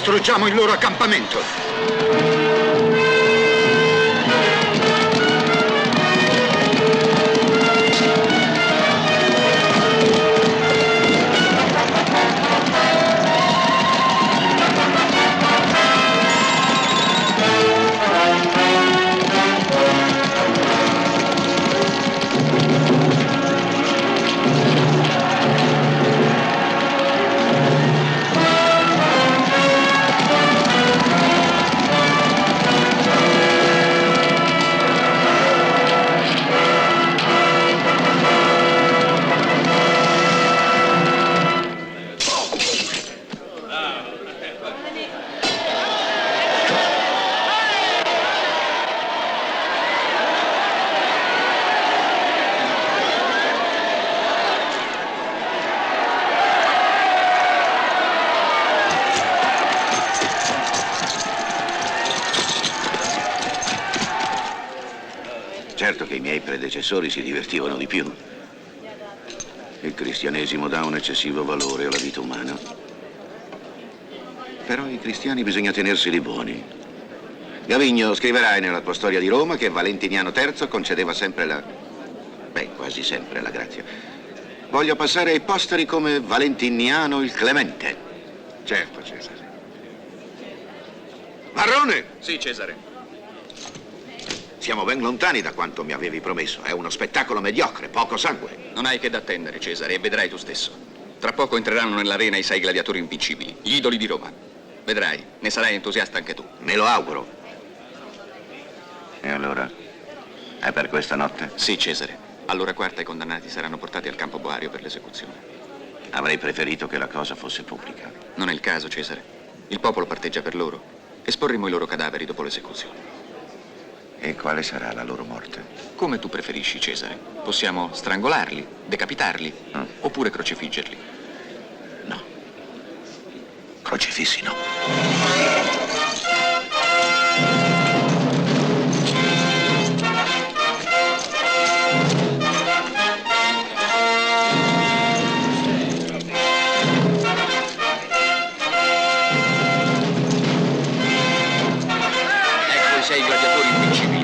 Distruggiamo il loro accampamento. Certo che i miei predecessori si divertivano di più. Il cristianesimo dà un eccessivo valore alla vita umana. Però i cristiani bisogna tenerseli buoni. Gavigno, scriverai nella tua storia di Roma che Valentiniano III concedeva sempre quasi sempre la grazia. Voglio passare ai posteri come Valentiniano il Clemente. Certo, Cesare. Marrone! Sì, Cesare. Siamo ben lontani da quanto mi avevi promesso. È uno spettacolo mediocre, poco sangue. Non hai che da attendere, Cesare, e vedrai tu stesso. Tra poco entreranno nell'arena i 6 gladiatori invincibili, gli idoli di Roma. Vedrai, ne sarai entusiasta anche tu. Me lo auguro. E allora? È per questa notte? Sì, Cesare. All'ora quarta i condannati saranno portati al campo Boario per l'esecuzione. Avrei preferito che la cosa fosse pubblica. Non è il caso, Cesare. Il popolo parteggia per loro. Esporremo i loro cadaveri dopo l'esecuzione. E quale sarà la loro morte? Come tu preferisci, Cesare. Possiamo strangolarli, decapitarli, oppure crocifiggerli. No. Crocifissi no. Ecco i 6 gladiatori invincibili.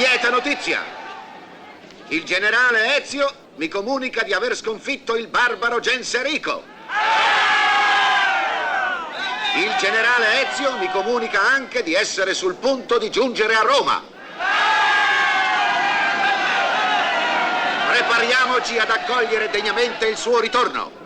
lieta notizia! Il generale Ezio mi comunica di aver sconfitto il barbaro Genserico. Il generale Ezio mi comunica anche di essere sul punto di giungere a Roma. Prepariamoci ad accogliere degnamente il suo ritorno.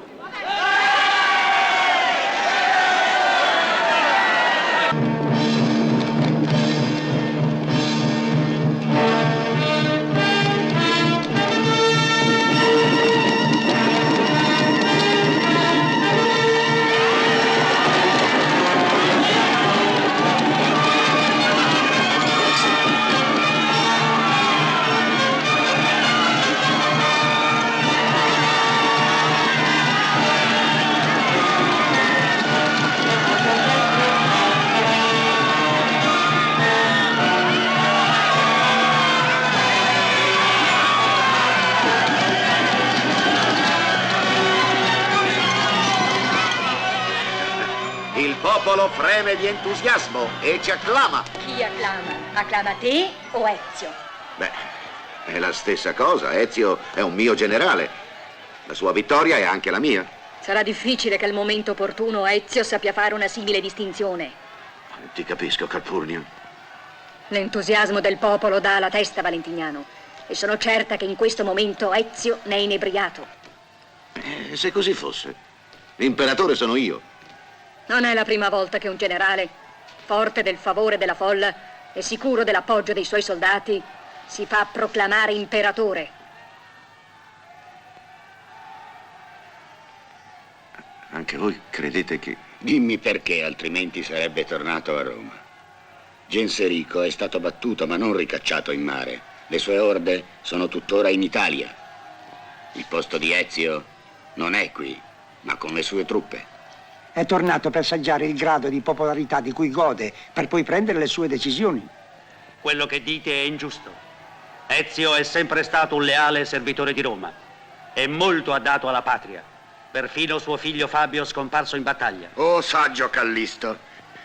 Il popolo freme di entusiasmo e ci acclama. Chi acclama? Acclama te o Ezio? Beh, è la stessa cosa. Ezio è un mio generale. La sua vittoria è anche la mia. Sarà difficile che al momento opportuno Ezio sappia fare una simile distinzione. Non ti capisco, Calpurnio. L'entusiasmo del popolo dà alla testa, Valentiniano. E sono certa che in questo momento Ezio ne è inebriato. Se così fosse, l'imperatore sono io. Non è la prima volta che un generale, forte del favore della folla e sicuro dell'appoggio dei suoi soldati, si fa proclamare imperatore. Anche voi credete che... Dimmi perché, altrimenti sarebbe tornato a Roma. Genserico è stato battuto ma non ricacciato in mare. Le sue orde sono tuttora in Italia. Il posto di Ezio non è qui, ma con le sue truppe. È tornato per saggiare il grado di popolarità di cui gode, per poi prendere le sue decisioni. Quello che dite è ingiusto. Ezio è sempre stato un leale servitore di Roma e molto ha dato alla patria. Perfino suo figlio Fabio scomparso in battaglia. Oh, saggio Callisto,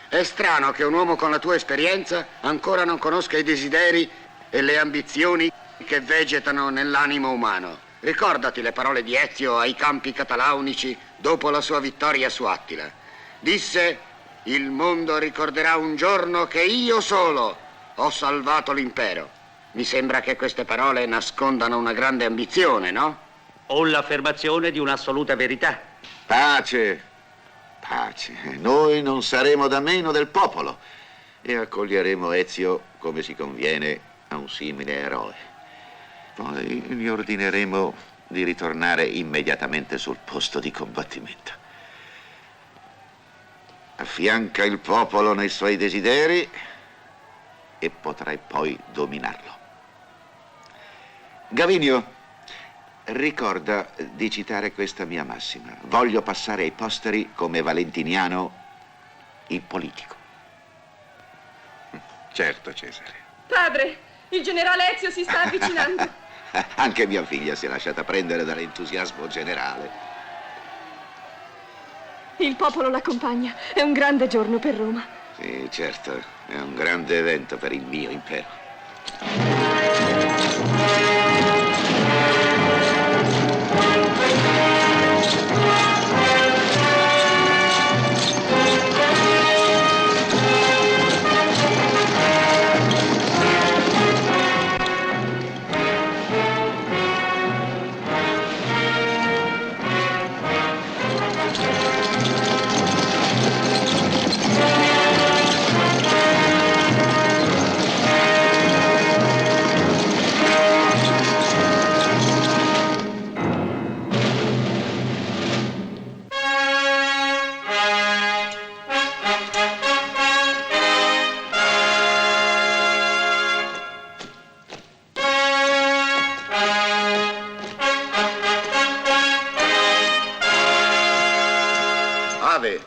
è strano che un uomo con la tua esperienza ancora non conosca i desideri e le ambizioni che vegetano nell'animo umano. Ricordati le parole di Ezio ai campi catalaunici dopo la sua vittoria su Attila. Disse: il mondo ricorderà un giorno che io solo ho salvato l'impero. Mi sembra che queste parole nascondano una grande ambizione, no? O l'affermazione di un'assoluta verità. Pace, pace. Noi non saremo da meno del popolo e accoglieremo Ezio come si conviene a un simile eroe. Poi gli ordineremo di ritornare immediatamente sul posto di combattimento. Affianca il popolo nei suoi desideri e potrai poi dominarlo. Gavinio, ricorda di citare questa mia massima. Voglio passare ai posteri come Valentiniano il politico. Certo, Cesare. Padre, il generale Ezio si sta avvicinando. Anche mia figlia si è lasciata prendere dall'entusiasmo generale. Il popolo l'accompagna. È un grande giorno per Roma. Sì, certo, è un grande evento per il mio impero.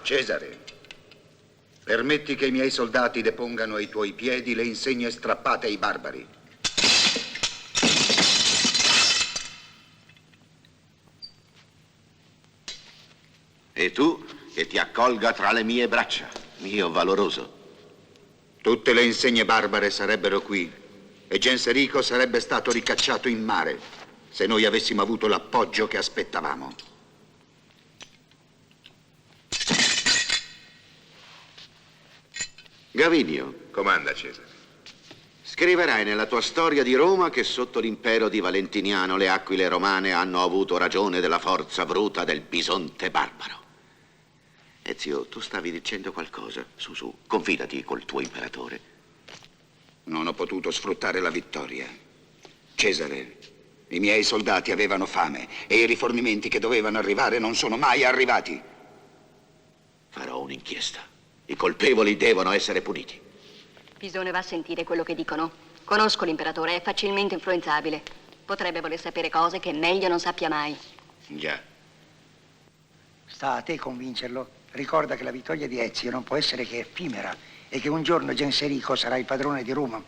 Cesare, permetti che i miei soldati depongano ai tuoi piedi le insegne strappate ai barbari. E tu che ti accolga tra le mie braccia, mio valoroso. Tutte le insegne barbare sarebbero qui, E Genserico sarebbe stato ricacciato in mare se noi avessimo avuto l'appoggio che aspettavamo. Gavinio, Comanda, Cesare. scriverai nella tua storia di Roma che sotto l'impero di Valentiniano le aquile romane hanno avuto ragione della forza bruta del bisonte barbaro. Ezio, tu stavi dicendo qualcosa. Su, confidati col tuo imperatore. Non ho potuto sfruttare la vittoria. Cesare, i miei soldati avevano fame e i rifornimenti che dovevano arrivare non sono mai arrivati. Farò un'inchiesta. I colpevoli devono essere puniti. Pisone va a sentire quello che dicono. Conosco l'imperatore, è facilmente influenzabile. Potrebbe voler sapere cose che è meglio non sappia mai. Già. Sta a te convincerlo. Ricorda che la vittoria di Ezio non può essere che effimera e che un giorno Genserico sarà il padrone di Roma.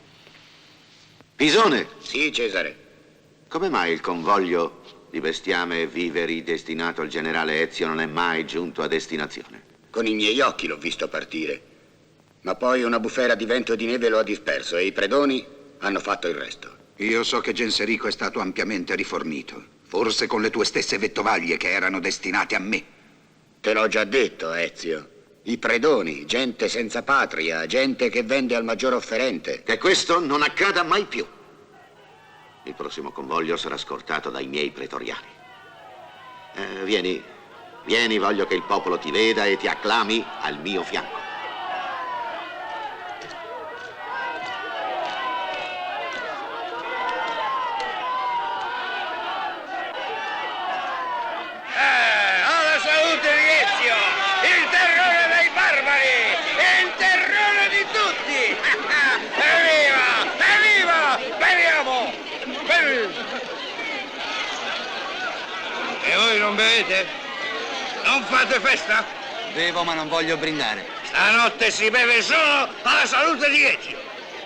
Pisone, Sì, Cesare. come mai il convoglio di bestiame e viveri destinato al generale Ezio non è mai giunto a destinazione? Con i miei occhi l'ho visto partire. Ma poi una bufera di vento e di neve lo ha disperso e i predoni hanno fatto il resto. Io so che Genserico è stato ampiamente rifornito, forse con le tue stesse vettovaglie che erano destinate a me. Te l'ho già detto, Ezio. I predoni, gente senza patria, gente che vende al maggior offerente. Che questo non accada mai più. Il prossimo convoglio sarà scortato dai miei pretoriani. Vieni, voglio che il popolo ti veda e ti acclami al mio fianco. Alla salute di Ezio, il terrore dei barbari, il terrore di tutti! Evviva! Evviva! Beviamo! E voi non bevete? Non fate festa? Bevo ma non voglio brindare. Stanotte si beve solo alla salute di Ezio,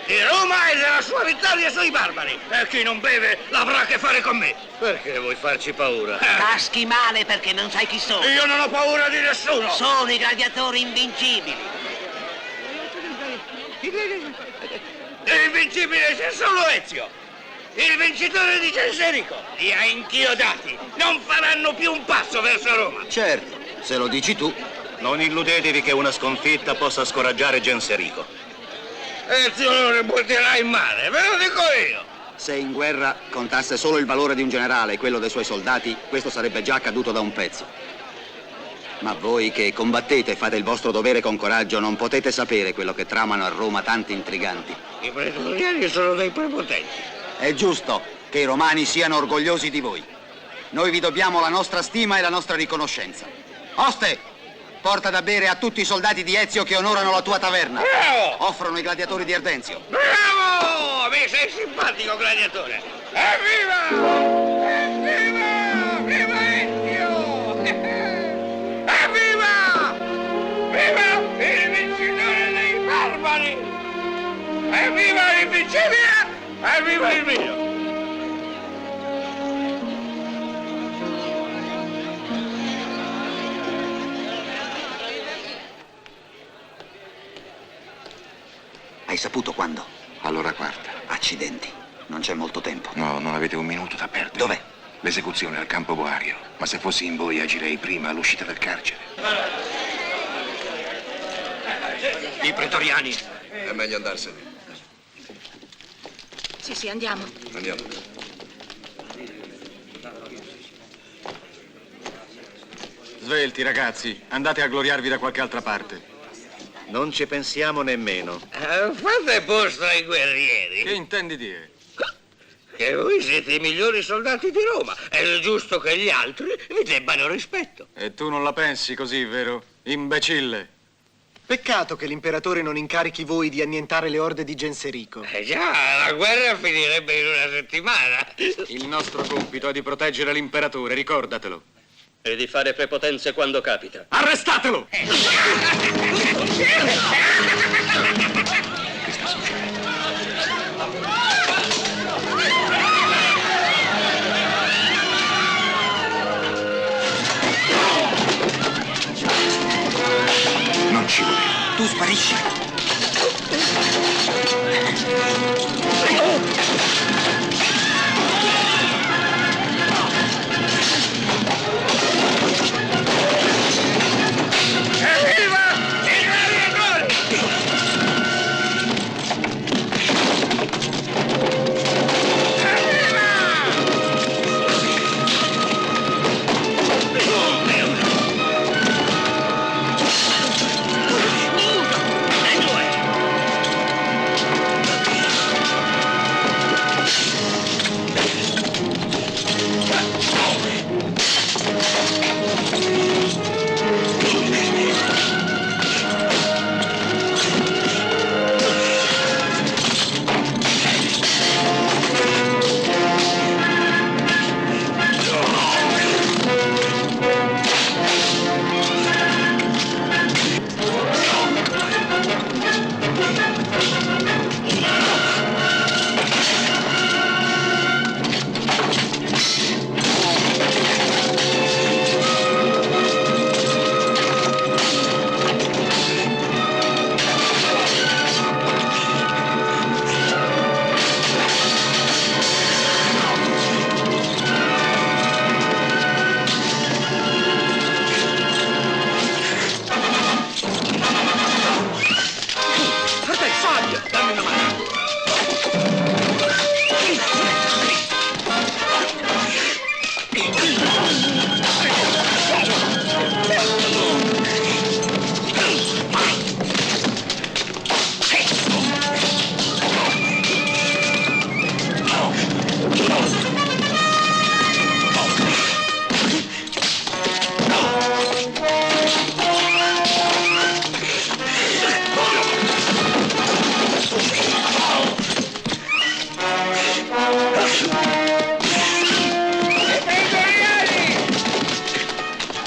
di Roma e della sua vittoria sui barbari. E chi non beve l'avrà a che fare con me. Perché vuoi farci paura? Caschi male perché non sai chi sono. Io non ho paura di nessuno. Sono i gladiatori invincibili. Invincibile c'è solo Ezio, il vincitore di Genserico. Li ha inchiodati. Non faranno più un passo verso Roma. Certo, se lo dici tu. Non illudetevi che una sconfitta possa scoraggiare Genserico. Ezio lo riporterà in mare, ve lo dico io. Se in guerra contasse solo il valore di un generale e quello dei suoi soldati, questo sarebbe già accaduto da un pezzo. Ma voi che combattete e fate il vostro dovere con coraggio non potete sapere quello che tramano a Roma tanti intriganti. I pretoriani sono dei prepotenti. È giusto che i romani siano orgogliosi di voi. Noi vi dobbiamo la nostra stima e la nostra riconoscenza. Oste, porta da bere a tutti i soldati di Ezio che onorano la tua taverna. Bravo! Offrono i gladiatori di Ardenzio. Bravo! Mi sei simpatico, gladiatore. Evviva! Evviva! Viva Ezio! Evviva! Viva il vincitore dei barbari! Evviva l'invincibile! Evviva il mio! Hai saputo quando? All'ora quarta. Accidenti, non c'è molto tempo. No, non avete un minuto da perdere. Dov'è? L'esecuzione al Campo Boario. Ma se fossi in voi agirei prima all'uscita del carcere. I pretoriani. È meglio andarsene. Sì, andiamo. Andiamo. Svelti, ragazzi. Andate a gloriarvi da qualche altra parte. Non ci pensiamo nemmeno. Fate posto ai guerrieri. Che intendi dire? Che voi siete i migliori soldati di Roma. È giusto che gli altri vi debbano rispetto. E tu non la pensi così, vero? Imbecille. Peccato che l'imperatore non incarichi voi di annientare le orde di Genserico. Già, la guerra finirebbe in una settimana. Il nostro compito è di proteggere l'imperatore, ricordatelo. E di fare prepotenze quando capita. Arrestatelo! Non ci vuole. Tu sparisci.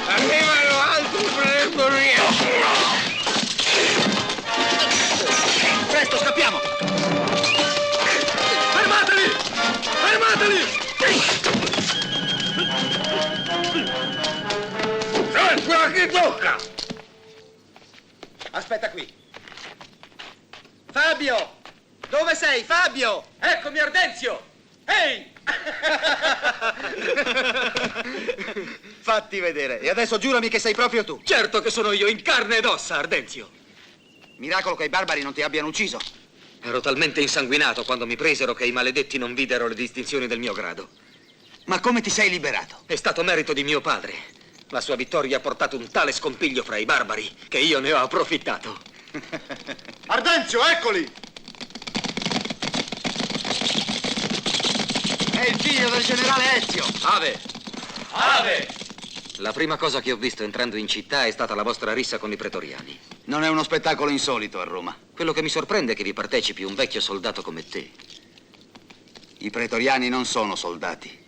Arrivano altri pretoriani! Presto, scappiamo! Fermateli! Fermateli! Senti a chi tocca! Aspetta qui. Fabio! Dove sei, Fabio? Eccomi, Ardenzio! Ehi! Fatti vedere. E adesso giurami che sei proprio tu. Certo che sono io, in carne ed ossa, Ardenzio. Miracolo che i barbari non ti abbiano ucciso. Ero talmente insanguinato quando mi presero che i maledetti non videro le distinzioni del mio grado. Ma come ti sei liberato? È stato merito di mio padre. La sua vittoria ha portato un tale scompiglio fra i barbari che io ne ho approfittato. Ardenzio, eccoli! È il figlio del generale Ezio. Ave! Ave! La prima cosa che ho visto entrando in città è stata la vostra rissa con i pretoriani. Non è uno spettacolo insolito a Roma. Quello che mi sorprende è che vi partecipi un vecchio soldato come te. I pretoriani non sono soldati,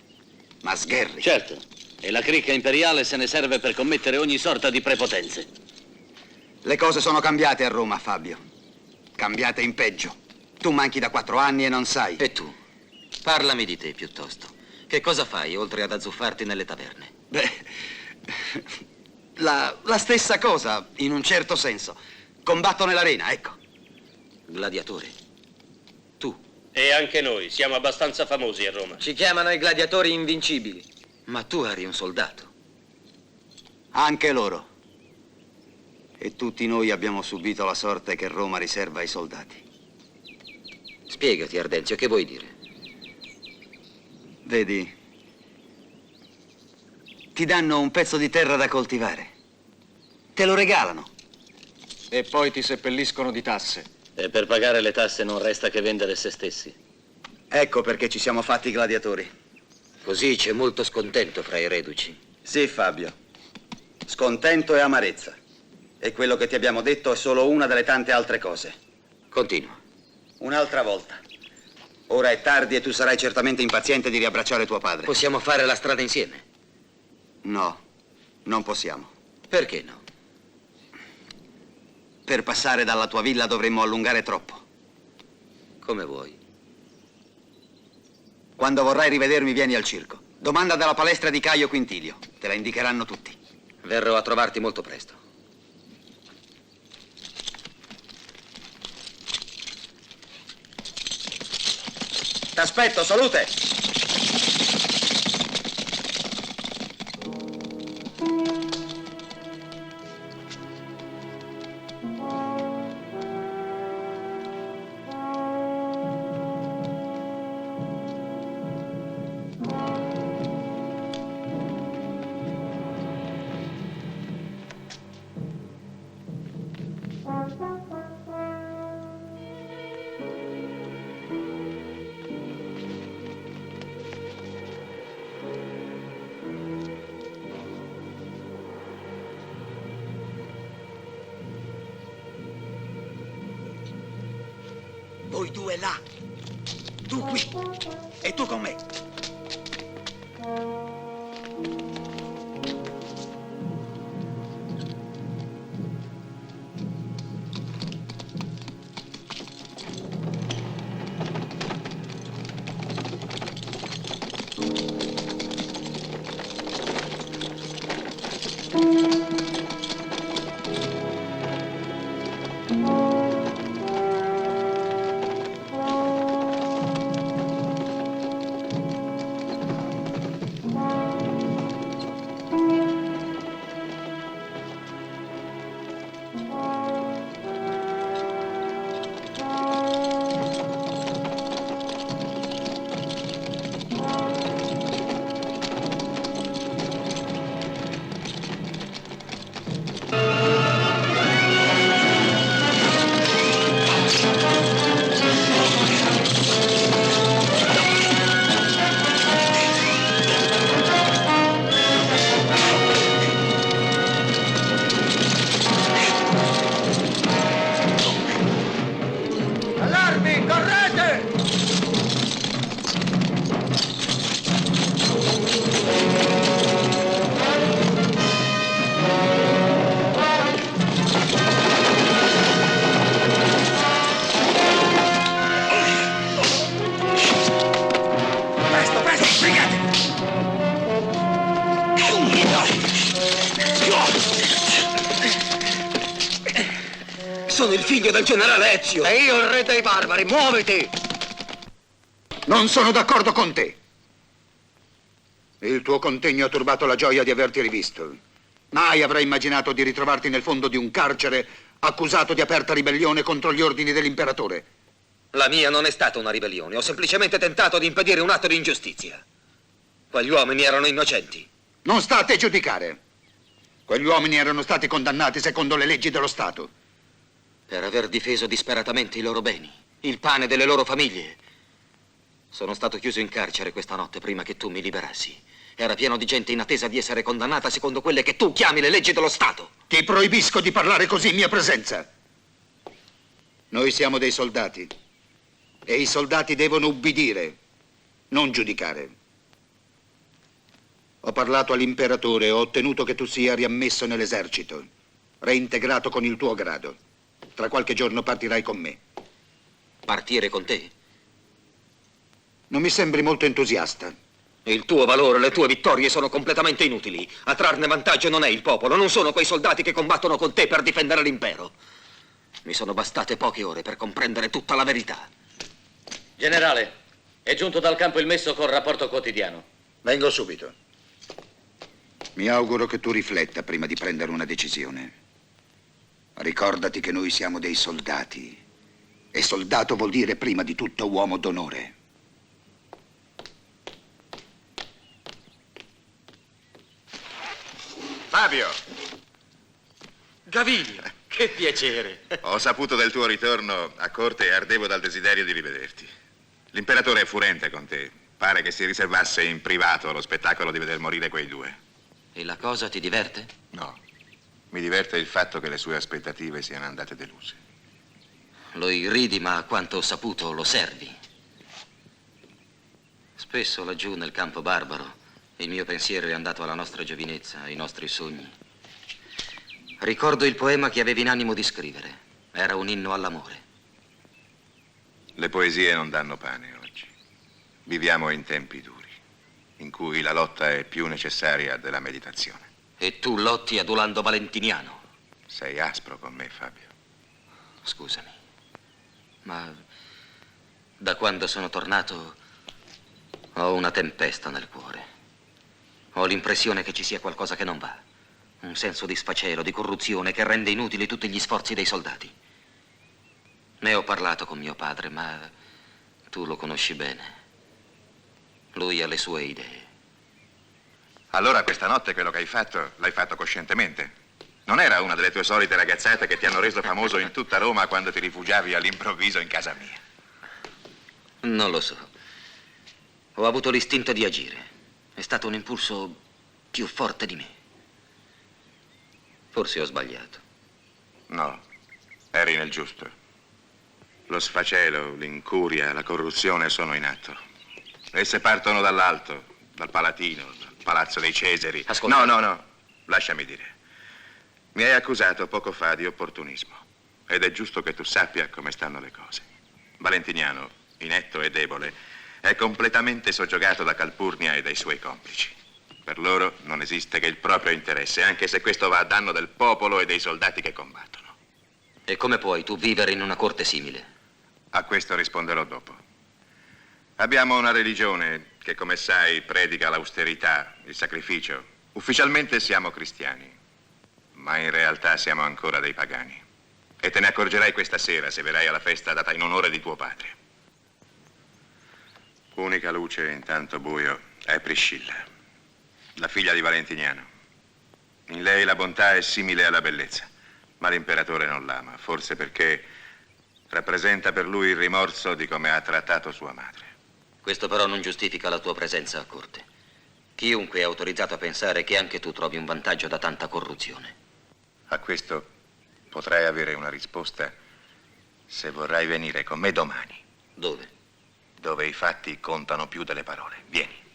ma sgherri. Certo, e la cricca imperiale se ne serve per commettere ogni sorta di prepotenze. Le cose sono cambiate a Roma, Fabio. Cambiate in peggio. Tu manchi da 4 anni e non sai. E tu? Parlami di te, piuttosto. Che cosa fai, oltre ad azzuffarti nelle taverne? Beh, la stessa cosa, in un certo senso. Combatto nell'arena, ecco. Gladiatore. Tu. E anche noi siamo abbastanza famosi a Roma. Ci chiamano i gladiatori invincibili. Ma tu eri un soldato. Anche loro. E tutti noi abbiamo subito la sorte che Roma riserva ai soldati. Spiegati, Ardenzio, che vuoi dire? Vedi, ti danno un pezzo di terra da coltivare. Te lo regalano. E poi ti seppelliscono di tasse. E per pagare le tasse non resta che vendere se stessi. Ecco perché ci siamo fatti gladiatori. Così c'è molto scontento fra i reduci. Sì, Fabio. Scontento e amarezza. E quello che ti abbiamo detto è solo una delle tante altre cose. Continua. Un'altra volta. Ora è tardi e tu sarai certamente impaziente di riabbracciare tuo padre. Possiamo fare la strada insieme? No, non possiamo. Perché no? Per passare dalla tua villa dovremmo allungare troppo. Come vuoi. Quando vorrai rivedermi, vieni al circo. Domanda dalla palestra di Caio Quintilio. Te la indicheranno tutti. Verrò a trovarti molto presto. T'aspetto, salute! Voi due là. Tu qui. E tu con me. sono il figlio del generale Ezio. E io il re dei barbari, muoviti! Non sono d'accordo con te. Il tuo contegno ha turbato la gioia di averti rivisto. Mai avrei immaginato di ritrovarti nel fondo di un carcere accusato di aperta ribellione contro gli ordini dell'imperatore. La mia non è stata una ribellione, ho semplicemente tentato di impedire un atto di ingiustizia. Quegli uomini erano innocenti. Non sta a te giudicare. Quegli uomini erano stati condannati secondo le leggi dello Stato. Per aver difeso disperatamente i loro beni, il pane delle loro famiglie. Sono stato chiuso in carcere questa notte prima che tu mi liberassi. Era pieno di gente in attesa di essere condannata secondo quelle che tu chiami le leggi dello Stato. Ti proibisco di parlare così in mia presenza. Noi siamo dei soldati. E i soldati devono ubbidire, non giudicare. Ho parlato all'imperatore e ho ottenuto che tu sia riammesso nell'esercito, reintegrato con il tuo grado. Tra qualche giorno partirai con me. Partire con te? Non mi sembri molto entusiasta. Il tuo valore, le tue vittorie sono completamente inutili. A trarne vantaggio non è il popolo, non sono quei soldati che combattono con te per difendere l'impero. Mi sono bastate poche ore per comprendere tutta la verità. Generale, è giunto dal campo il messo col rapporto quotidiano. Vengo subito. Mi auguro che tu rifletta prima di prendere una decisione. Ricordati che noi siamo dei soldati. E soldato vuol dire prima di tutto uomo d'onore. Fabio! Gaviglio, che piacere. Ho saputo del tuo ritorno a corte e ardevo dal desiderio di rivederti. L'imperatore è furente con te. Pare che si riservasse in privato lo spettacolo di veder morire quei due. E la cosa ti diverte? No. Mi diverte il fatto che le sue aspettative siano andate deluse. Lo irridi, ma a quanto ho saputo lo servi. Spesso laggiù nel campo barbaro il mio pensiero è andato alla nostra giovinezza, ai nostri sogni. Ricordo il poema che avevi in animo di scrivere. Era un inno all'amore. Le poesie non danno pane oggi. Viviamo in tempi duri, in cui la lotta è più necessaria della meditazione. E tu lotti adulando Valentiniano. Sei aspro con me, Fabio. Scusami, ma da quando sono tornato ho una tempesta nel cuore. Ho l'impressione che ci sia qualcosa che non va. Un senso di sfacelo, di corruzione che rende inutili tutti gli sforzi dei soldati. Ne ho parlato con mio padre, ma tu lo conosci bene. Lui ha le sue idee. Allora questa notte quello che hai fatto, l'hai fatto coscientemente. Non era una delle tue solite ragazzate che ti hanno reso famoso in tutta Roma quando ti rifugiavi all'improvviso in casa mia. Non lo so. Ho avuto l'istinto di agire. È stato un impulso più forte di me. Forse ho sbagliato. No, eri nel giusto. Lo sfacelo, l'incuria, la corruzione sono in atto. Esse partono dall'alto, dal Palatino, dal Palazzo dei Cesari. Ascolta. No, lasciami dire. Mi hai accusato poco fa di opportunismo. Ed è giusto che tu sappia come stanno le cose. Valentiniano, inetto e debole, è completamente soggiogato da Calpurnia e dai suoi complici. Per loro non esiste che il proprio interesse, anche se questo va a danno del popolo e dei soldati che combattono. E come puoi tu vivere in una corte simile? A questo risponderò dopo. Abbiamo una religione che, come sai, predica l'austerità, il sacrificio. Ufficialmente siamo cristiani, ma in realtà siamo ancora dei pagani. E te ne accorgerai questa sera se verrai alla festa data in onore di tuo padre. Unica luce in tanto buio è Priscilla, la figlia di Valentiniano. In lei la bontà è simile alla bellezza, ma l'imperatore non l'ama, forse perché rappresenta per lui il rimorso di come ha trattato sua madre. Questo però non giustifica la tua presenza a corte. Chiunque è autorizzato a pensare che anche tu trovi un vantaggio da tanta corruzione. A questo potrai avere una risposta se vorrai venire con me domani. Dove? Dove i fatti contano più delle parole. Vieni.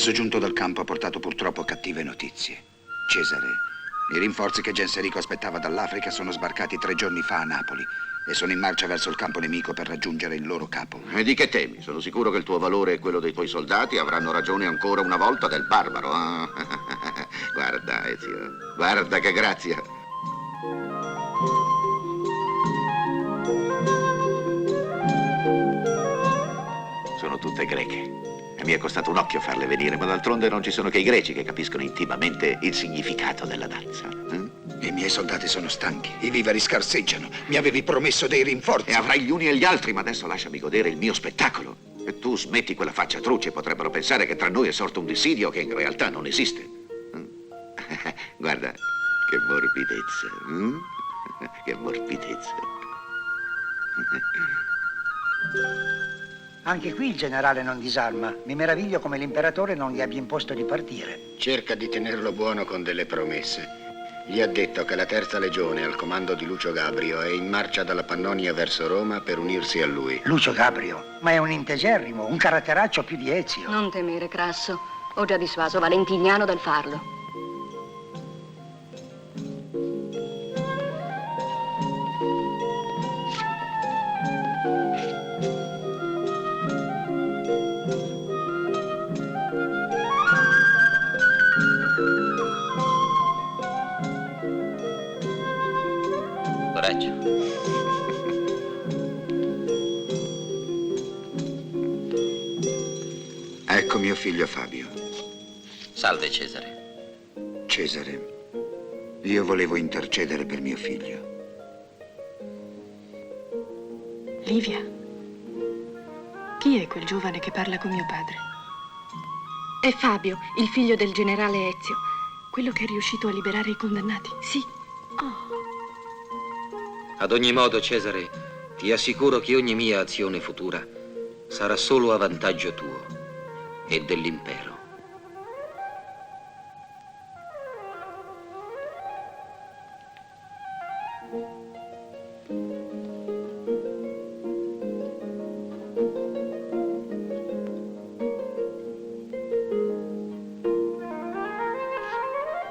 mezzo giunto dal campo ha portato purtroppo cattive notizie. Cesare, i rinforzi che Genserico aspettava dall'Africa sono sbarcati 3 giorni fa a Napoli e sono in marcia verso il campo nemico per raggiungere il loro capo. E di che temi? Sono sicuro che il tuo valore e quello dei tuoi soldati avranno ragione ancora una volta del barbaro. Ah. Guarda, Ezio, guarda che grazia. Sono tutte greche. E mi è costato un occhio farle venire, ma d'altronde non ci sono che i greci che capiscono intimamente il significato della danza. I miei soldati sono stanchi, i viveri scarseggiano. Mi avevi promesso dei rinforzi. E avrai gli uni e gli altri, ma adesso lasciami godere il mio spettacolo. E tu smetti quella faccia truce, potrebbero pensare che tra noi è sorto un dissidio che in realtà non esiste. Guarda, che morbidezza. Che morbidezza. Anche qui il generale non disarma. Mi meraviglio come l'imperatore non gli abbia imposto di partire. Cerca di tenerlo buono con delle promesse. Gli ha detto che la terza legione, al comando di Lucio Gabrio, è in marcia dalla Pannonia verso Roma per unirsi a lui. Lucio Gabrio? Ma è un integerrimo, un caratteraccio più di Ezio. Non temere, Crasso. Ho già dissuaso Valentiniano dal farlo. Coraggio. Ecco mio figlio Fabio. Salve, Cesare. Cesare, io volevo intercedere per mio figlio. Livia, chi è quel giovane che parla con mio padre? È Fabio, il figlio del generale Ezio, quello che è riuscito a liberare i condannati. Sì. Oh. Ad ogni modo, Cesare, ti assicuro che ogni mia azione futura sarà solo a vantaggio tuo e dell'impero.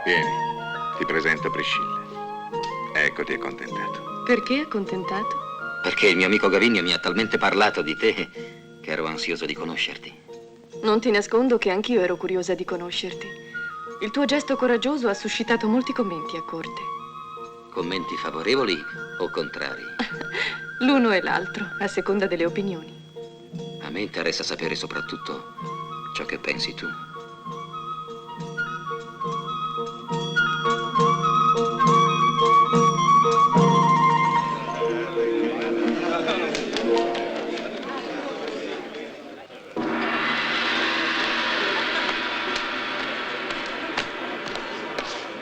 Vieni, ti presento Priscilla. Eccoti accontentato. Perché accontentato? Perché il mio amico Gavigno mi ha talmente parlato di te che ero ansioso di conoscerti. Non ti nascondo che anch'io ero curiosa di conoscerti. Il tuo gesto coraggioso ha suscitato molti commenti a corte. Commenti favorevoli o contrari? L'uno e l'altro, a seconda delle opinioni. A me interessa sapere soprattutto ciò che pensi tu.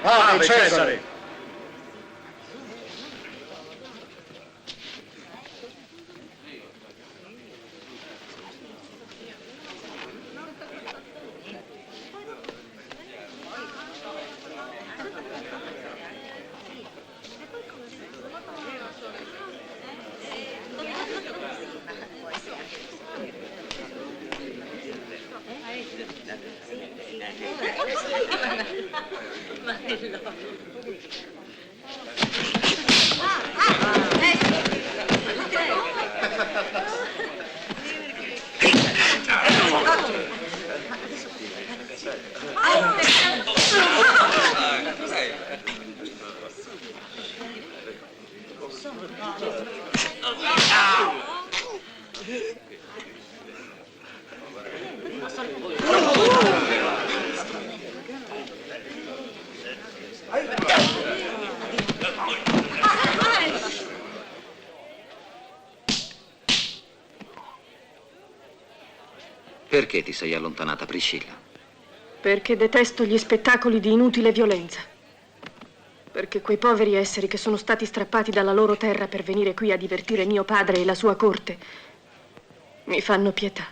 Ave Cesare! Perché ti sei allontanata, Priscilla? Perché detesto gli spettacoli di inutile violenza. Perché quei poveri esseri che sono stati strappati dalla loro terra per venire qui a divertire mio padre e la sua corte mi fanno pietà.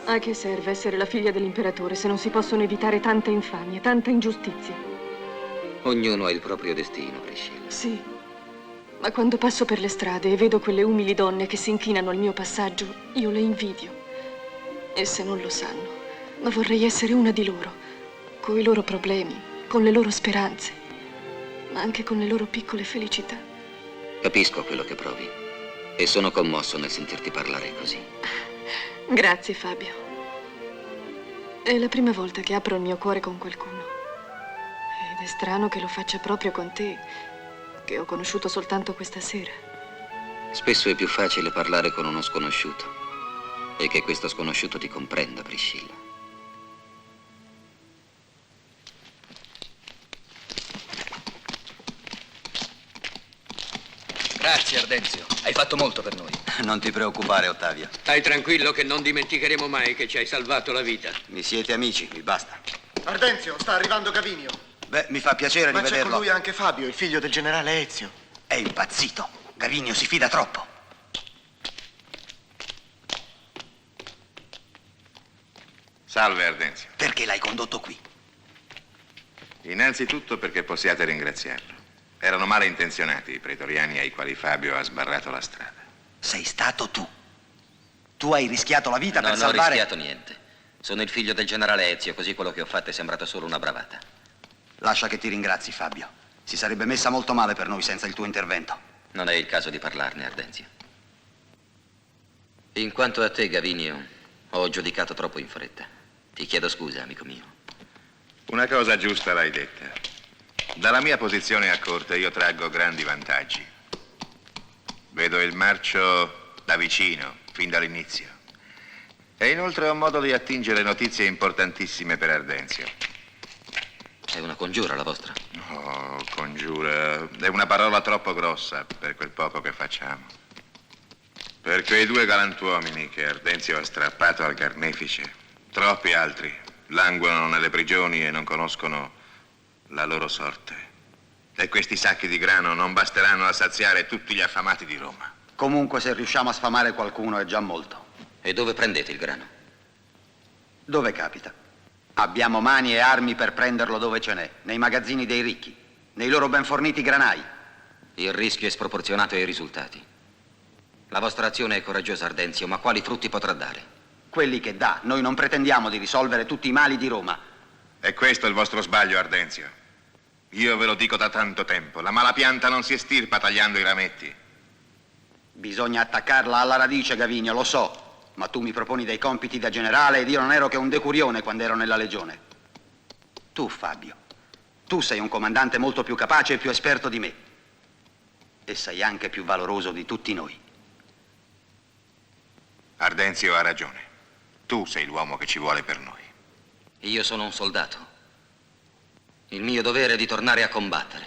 A che serve essere la figlia dell'imperatore se non si possono evitare tante infamie, tanta ingiustizia? Ognuno ha il proprio destino, Priscilla. Sì, ma quando passo per le strade e vedo quelle umili donne che si inchinano al mio passaggio, io le invidio. Esse non lo sanno, ma vorrei essere una di loro, con i loro problemi, con le loro speranze, ma anche con le loro piccole felicità. Capisco quello che provi e sono commosso nel sentirti parlare così. Grazie, Fabio. È la prima volta che apro il mio cuore con qualcuno. Ed è strano che lo faccia proprio con te, che ho conosciuto soltanto questa sera. Spesso è più facile parlare con uno sconosciuto e che questo sconosciuto ti comprenda, Priscilla. Grazie, Ardenzio. Hai fatto molto per noi. Non ti preoccupare, Ottavio. Stai tranquillo che non dimenticheremo mai che ci hai salvato la vita. Mi siete amici, mi basta. Ardenzio, sta arrivando Gavinio. Beh, mi fa piacere Ma di c'è vederlo. con lui anche Fabio, il figlio del generale Ezio. È impazzito. Gavinio si fida troppo. Salve, Ardenzio. Perché l'hai condotto qui? Innanzitutto perché possiate ringraziarlo. Erano male intenzionati i pretoriani ai quali Fabio ha sbarrato la strada. Sei stato tu. Tu hai rischiato la vita per Non ho salvare... rischiato niente. Sono il figlio del generale Ezio, così quello che ho fatto è sembrato solo una bravata. Lascia che ti ringrazi, Fabio. Si sarebbe messa molto male per noi senza il tuo intervento. Non è il caso di parlarne, Ardenzio. In quanto a te, Gavinio, ho giudicato troppo in fretta. Ti chiedo scusa, amico mio. Una cosa giusta l'hai detta. Dalla mia posizione a corte io traggo grandi vantaggi. Vedo il marcio da vicino, fin dall'inizio. E inoltre ho modo di attingere notizie importantissime per Ardenzio. È una congiura la vostra? Oh, congiura. È una parola troppo grossa per quel poco che facciamo. Per quei 2 galantuomini che Ardenzio ha strappato al carnefice, troppi altri languono nelle prigioni e non conoscono la loro sorte. E questi sacchi di grano non basteranno a saziare tutti gli affamati di Roma. Comunque, se riusciamo a sfamare qualcuno è già molto. E dove prendete il grano? Dove capita. Abbiamo mani e armi per prenderlo dove ce n'è, nei magazzini dei ricchi, nei loro ben forniti granai. Il rischio è sproporzionato ai risultati. La vostra azione è coraggiosa, Ardenzio, ma quali frutti potrà dare? Quelli che dà. Noi non pretendiamo di risolvere tutti i mali di Roma. È questo il vostro sbaglio, Ardenzio. Io ve lo dico da tanto tempo. La mala pianta non si estirpa tagliando i rametti. Bisogna attaccarla alla radice, Gavinio, lo so. Ma tu mi proponi dei compiti da generale ed io non ero che un decurione quando ero nella legione. Tu, Fabio, tu sei un comandante molto più capace e più esperto di me. E sei anche più valoroso di tutti noi. Ardenzio ha ragione. Tu sei l'uomo che ci vuole per noi. Io sono un soldato. Il mio dovere è di tornare a combattere.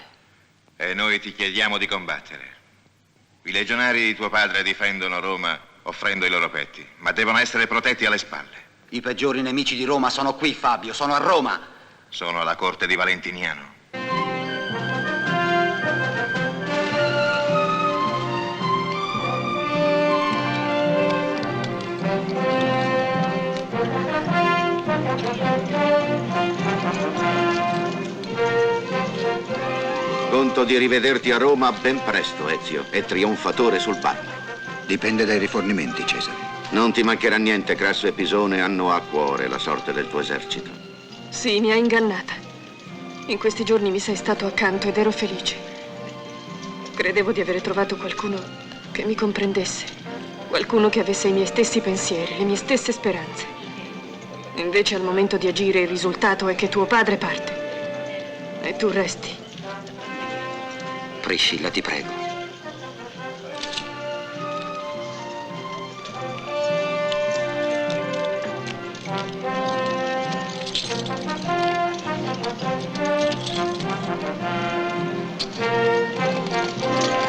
E noi ti chiediamo di combattere. I legionari di tuo padre difendono Roma offrendo i loro petti, ma devono essere protetti alle spalle. I peggiori nemici di Roma sono qui, Fabio, sono a Roma. Sono alla corte di Valentiniano. Conto di rivederti a Roma ben presto, Ezio, e trionfatore sul palco. Dipende dai rifornimenti, Cesare. Non ti mancherà niente, Crasso e Pisone hanno a cuore la sorte del tuo esercito. Sì, mi ha ingannata. In questi giorni mi sei stato accanto ed ero felice. Credevo di avere trovato qualcuno che mi comprendesse, qualcuno che avesse i miei stessi pensieri, le mie stesse speranze. Invece al momento di agire il risultato è che tuo padre parte e tu resti. Priscilla, ti prego. Thank you.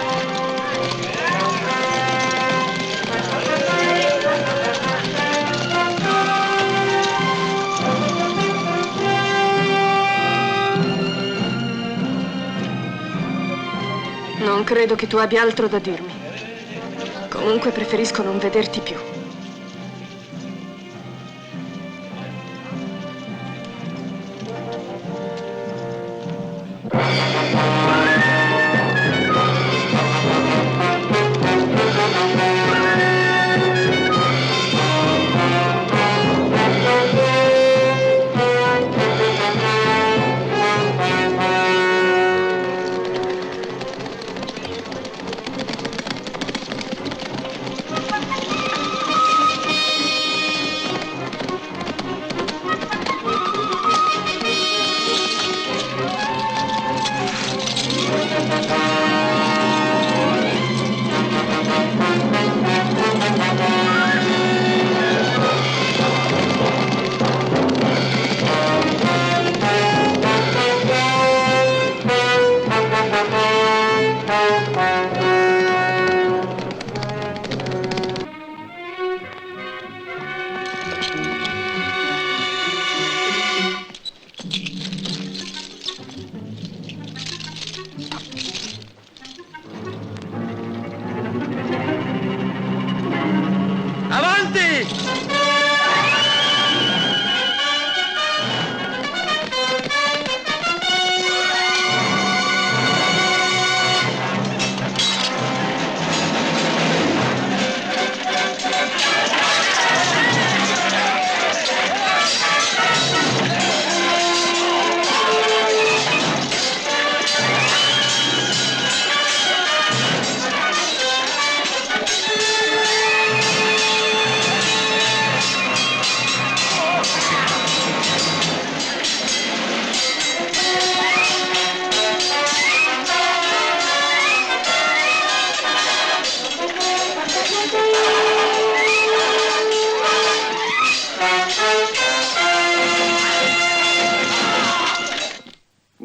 Non credo che tu abbia altro da dirmi. Comunque preferisco non vederti più.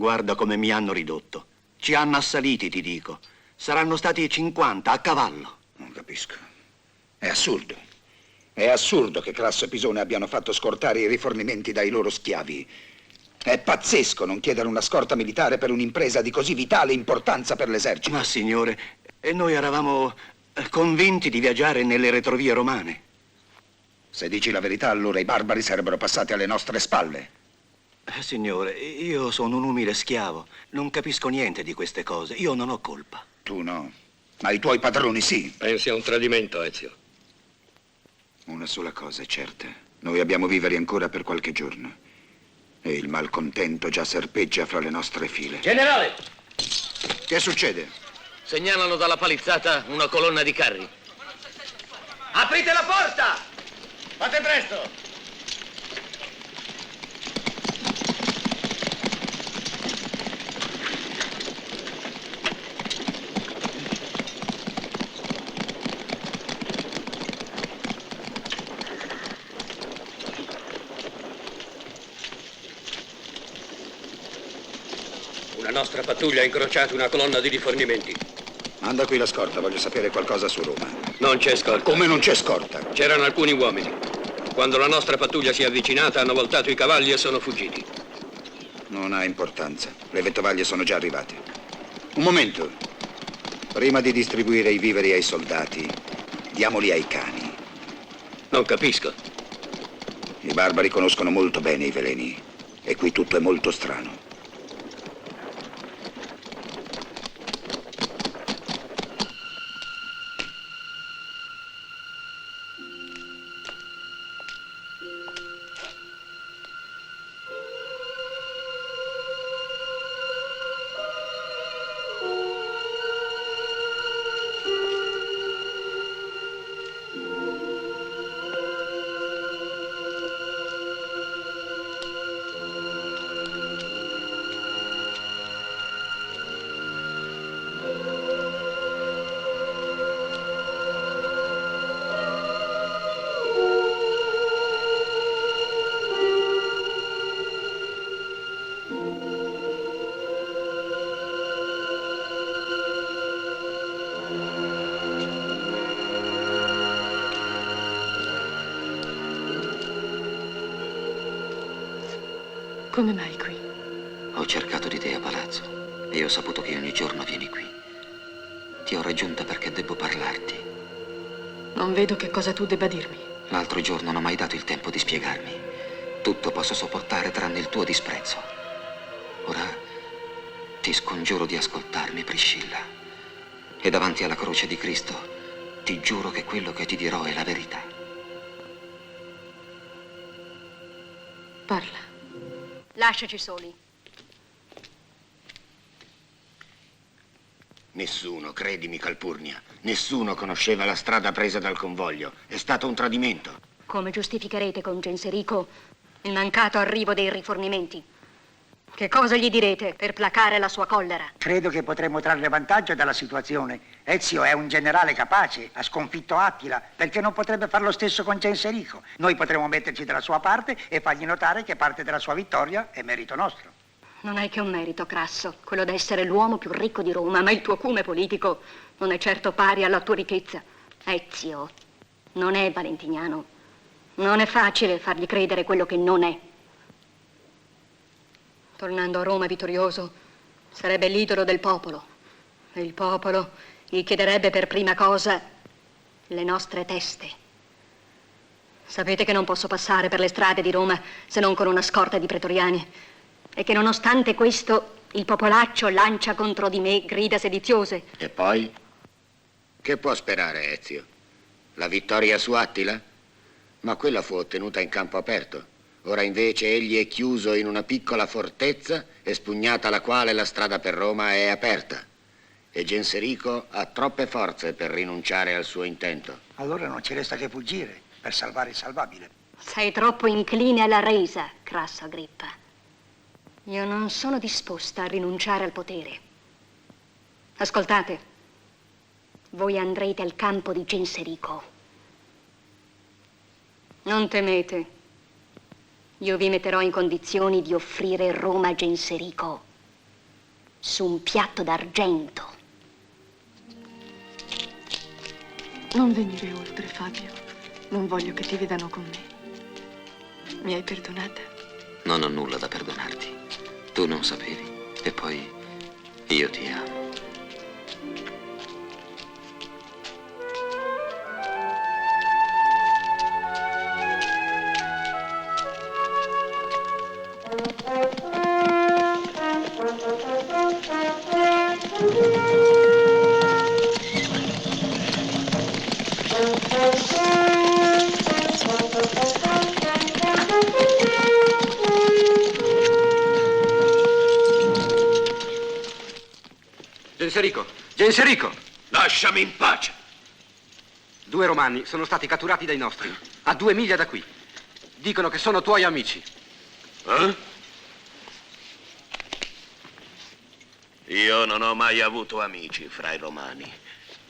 Guarda come mi hanno ridotto. Ci hanno assaliti, ti dico. Saranno stati 50 a cavallo. Non capisco. È assurdo. È assurdo che Crasso e Pisone abbiano fatto scortare i rifornimenti dai loro schiavi. È pazzesco non chiedere una scorta militare per un'impresa di così vitale importanza per l'esercito. Ma signore, noi eravamo convinti di viaggiare nelle retrovie romane. Se dici la verità, allora i barbari sarebbero passati alle nostre spalle. Signore, io sono un umile schiavo. Non capisco niente di queste cose. Io non ho colpa. Tu no, ma i tuoi padroni sì. Pensi a un tradimento, Ezio. Una sola cosa è certa. Noi abbiamo viveri ancora per qualche giorno. E il malcontento già serpeggia fra le nostre file. Generale! Che succede? Segnalano dalla palizzata una colonna di carri. Aprite la porta! Fate presto! La nostra pattuglia ha incrociato una colonna di rifornimenti. Manda qui la scorta, voglio sapere qualcosa su Roma. Non c'è scorta. Come non c'è scorta? C'erano alcuni uomini. Quando la nostra pattuglia si è avvicinata, hanno voltato i cavalli e sono fuggiti. Non ha importanza. Le vettovaglie sono già arrivate. Un momento. Prima di distribuire i viveri ai soldati, diamoli ai cani. Non capisco. I barbari conoscono molto bene i veleni. E qui tutto è molto strano. Come mai qui? Ho cercato di te a palazzo e ho saputo che ogni giorno vieni qui. Ti ho raggiunta perché devo parlarti. Non vedo che cosa tu debba dirmi. L'altro giorno non ho mai dato il tempo di spiegarmi. Tutto posso sopportare tranne il tuo disprezzo. Ora ti scongiuro di ascoltarmi, Priscilla. E davanti alla croce di Cristo ti giuro che quello che ti dirò è la verità. Parla. Lasciaci soli. Nessuno, credimi, Calpurnia, nessuno conosceva la strada presa dal convoglio. È stato un tradimento. Come giustificherete con Genserico il mancato arrivo dei rifornimenti? Che cosa gli direte per placare la sua collera? Credo che potremmo trarre vantaggio dalla situazione. Ezio è un generale capace, ha sconfitto Attila, perché non potrebbe fare lo stesso con Genserico? Noi potremmo metterci dalla sua parte e fargli notare che parte della sua vittoria è merito nostro. Non è che un merito, Crasso, quello d'essere l'uomo più ricco di Roma, ma il tuo cume politico non è certo pari alla tua ricchezza. Ezio non è valentiniano. Non è facile fargli credere quello che non è. Tornando a Roma vittorioso, sarebbe l'idolo del popolo. E il popolo gli chiederebbe per prima cosa le nostre teste. Sapete che non posso passare per le strade di Roma se non con una scorta di pretoriani. E che nonostante questo il popolaccio lancia contro di me grida sediziose. E poi? Che può sperare Ezio? La vittoria su Attila? Ma quella fu ottenuta in campo aperto. Ora invece egli è chiuso in una piccola fortezza, espugnata la quale la strada per Roma è aperta. E Genserico ha troppe forze per rinunciare al suo intento. Allora non ci resta che fuggire per salvare il salvabile. Sei troppo incline alla resa, Crasso Agrippa. Io non sono disposta a rinunciare al potere. Ascoltate, voi andrete al campo di Genserico. Non temete. Io vi metterò in condizioni di offrire Roma a Genserico su un piatto d'argento. Non venire oltre, Fabio. Non voglio che ti vedano con me. Mi hai perdonata? Non ho nulla da perdonarti. Tu non sapevi. E poi io ti amo. Genserico! Genserico! Lasciami in pace! 2 romani sono stati catturati dai nostri, a 2 miglia da qui. Dicono che sono tuoi amici. Eh? Io non ho mai avuto amici fra i romani.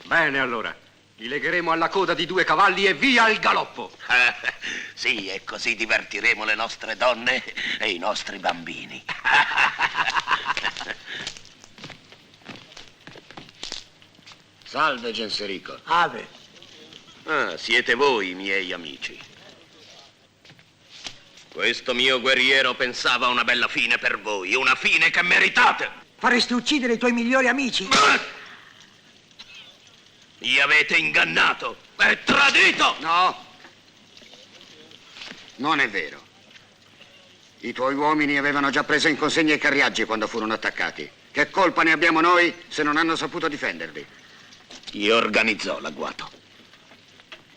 Bene, allora. Li legheremo alla coda di 2 cavalli e via al galoppo. Sì, e così divertiremo le nostre donne e i nostri bambini. Salve, Genserico. Ave. Ah, siete voi i miei amici. Questo mio guerriero pensava a una bella fine per voi, una fine che meritate. Faresti uccidere i tuoi migliori amici? Mi avete ingannato e tradito! No. Non è vero. I tuoi uomini avevano già preso in consegna i carriaggi quando furono attaccati. Che colpa ne abbiamo noi se non hanno saputo difenderli? Chi organizzò l'agguato?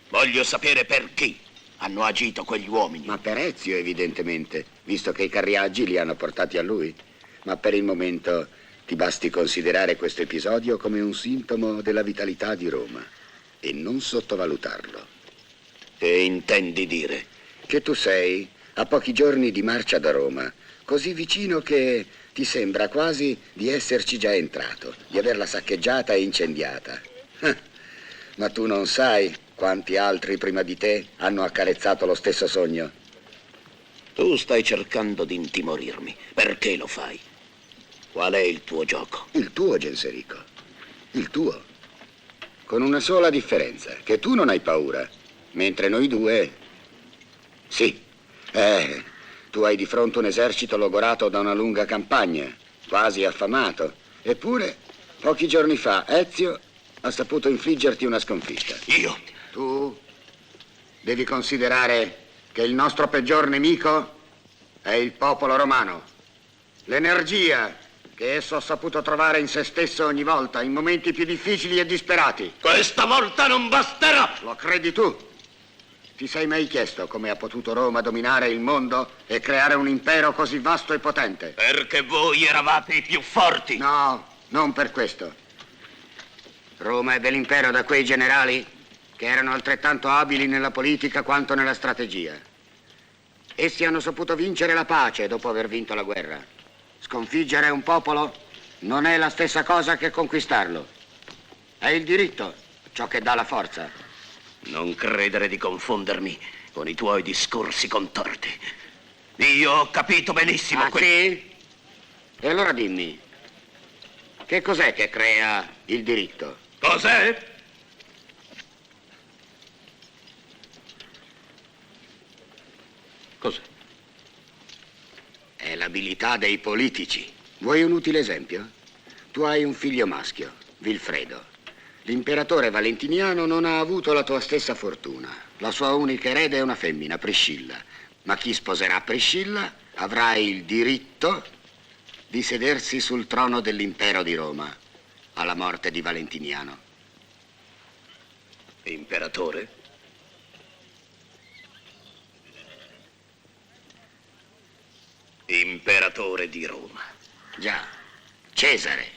Voglio sapere per chi hanno agito quegli uomini. Ma per Ezio, evidentemente, visto che i carriaggi li hanno portati a lui. Ma per il momento ti basti considerare questo episodio come un sintomo della vitalità di Roma e non sottovalutarlo. Che intendi dire? Che tu sei a pochi giorni di marcia da Roma, così vicino che ti sembra quasi di esserci già entrato, di averla saccheggiata e incendiata. Ma tu non sai quanti altri prima di te hanno accarezzato lo stesso sogno. Tu stai cercando di intimorirmi. Perché lo fai? Qual è il tuo gioco? Il tuo, Genserico. Il tuo. Con una sola differenza, che tu non hai paura, mentre noi due... Sì. Tu hai di fronte un esercito logorato da una lunga campagna, quasi affamato. Eppure, pochi giorni fa, Ezio ha saputo infliggerti una sconfitta. Io? Tu devi considerare che il nostro peggior nemico è il popolo romano. L'energia che esso ha saputo trovare in se stesso ogni volta, in momenti più difficili e disperati. Questa volta non basterà! Lo credi tu? Ti sei mai chiesto come ha potuto Roma dominare il mondo e creare un impero così vasto e potente? Perché voi eravate i più forti. No, non per questo. Roma ebbe l'impero da quei generali che erano altrettanto abili nella politica quanto nella strategia. Essi hanno saputo vincere la pace dopo aver vinto la guerra. Sconfiggere un popolo non è la stessa cosa che conquistarlo. È il diritto ciò che dà la forza. Non credere di confondermi con i tuoi discorsi contorti. Io ho capito benissimo sì? E allora dimmi, che cos'è che crea il diritto? Cos'è? Cos'è? È l'abilità dei politici. Vuoi un utile esempio? Tu hai un figlio maschio, Vilfredo. L'imperatore Valentiniano non ha avuto la tua stessa fortuna. La sua unica erede è una femmina, Priscilla. Ma chi sposerà Priscilla avrà il diritto di sedersi sul trono dell'impero di Roma alla morte di Valentiniano. Imperatore? Imperatore di Roma. Già, Cesare.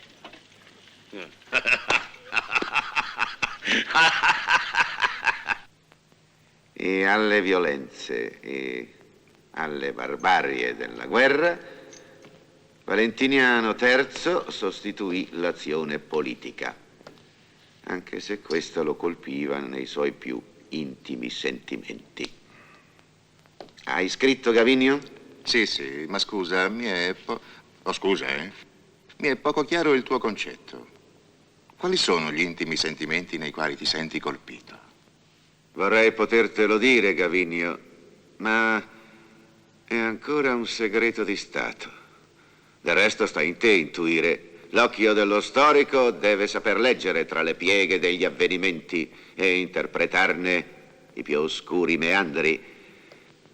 E alle violenze e alle barbarie della guerra, Valentiniano III sostituì l'azione politica, anche se questo lo colpiva nei suoi più intimi sentimenti. Hai scritto, Gavinio? Sì, ma scusa, mi è poco chiaro il tuo concetto. Quali sono gli intimi sentimenti nei quali ti senti colpito? Vorrei potertelo dire, Gavinio, ma è ancora un segreto di Stato. Del resto sta in te intuire. L'occhio dello storico deve saper leggere tra le pieghe degli avvenimenti e interpretarne i più oscuri meandri.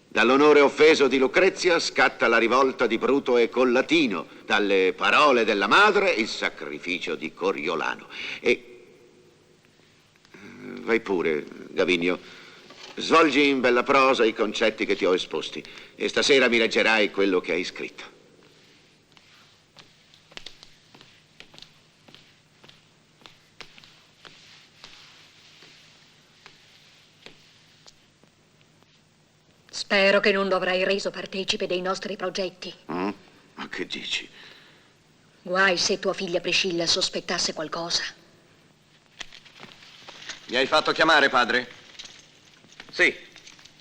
Dall'onore offeso di Lucrezia scatta la rivolta di Bruto e Collatino, dalle parole della madre il sacrificio di Coriolano. E vai pure, Gavinio, svolgi in bella prosa i concetti che ti ho esposti e stasera mi leggerai quello che hai scritto. Spero che non lo avrai reso partecipe dei nostri progetti. Ma che dici? Guai se tua figlia Priscilla sospettasse qualcosa. Mi hai fatto chiamare, padre? Sì,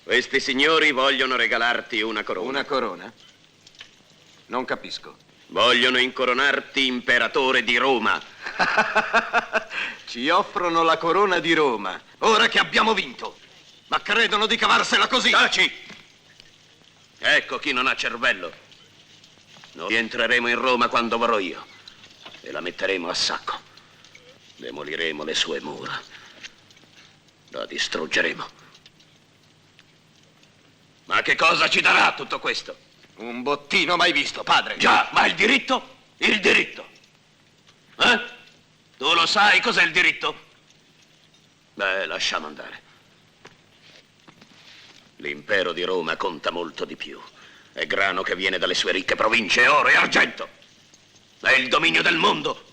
questi signori vogliono regalarti una corona. Una corona? Non capisco. Vogliono incoronarti imperatore di Roma. Ci offrono la corona di Roma, ora che abbiamo vinto. Ma credono di cavarsela così? Taci! Ecco chi non ha cervello. Noi entreremo in Roma quando vorrò io e la metteremo a sacco. Demoliremo le sue mura. La distruggeremo. Ma che cosa ci darà tutto questo? Un bottino mai visto, padre. Già, ma il diritto? Il diritto. Tu lo sai cos'è il diritto? Beh, lasciamo andare. L'impero di Roma conta molto di più. È grano che viene dalle sue ricche province, oro e argento. È il dominio del mondo.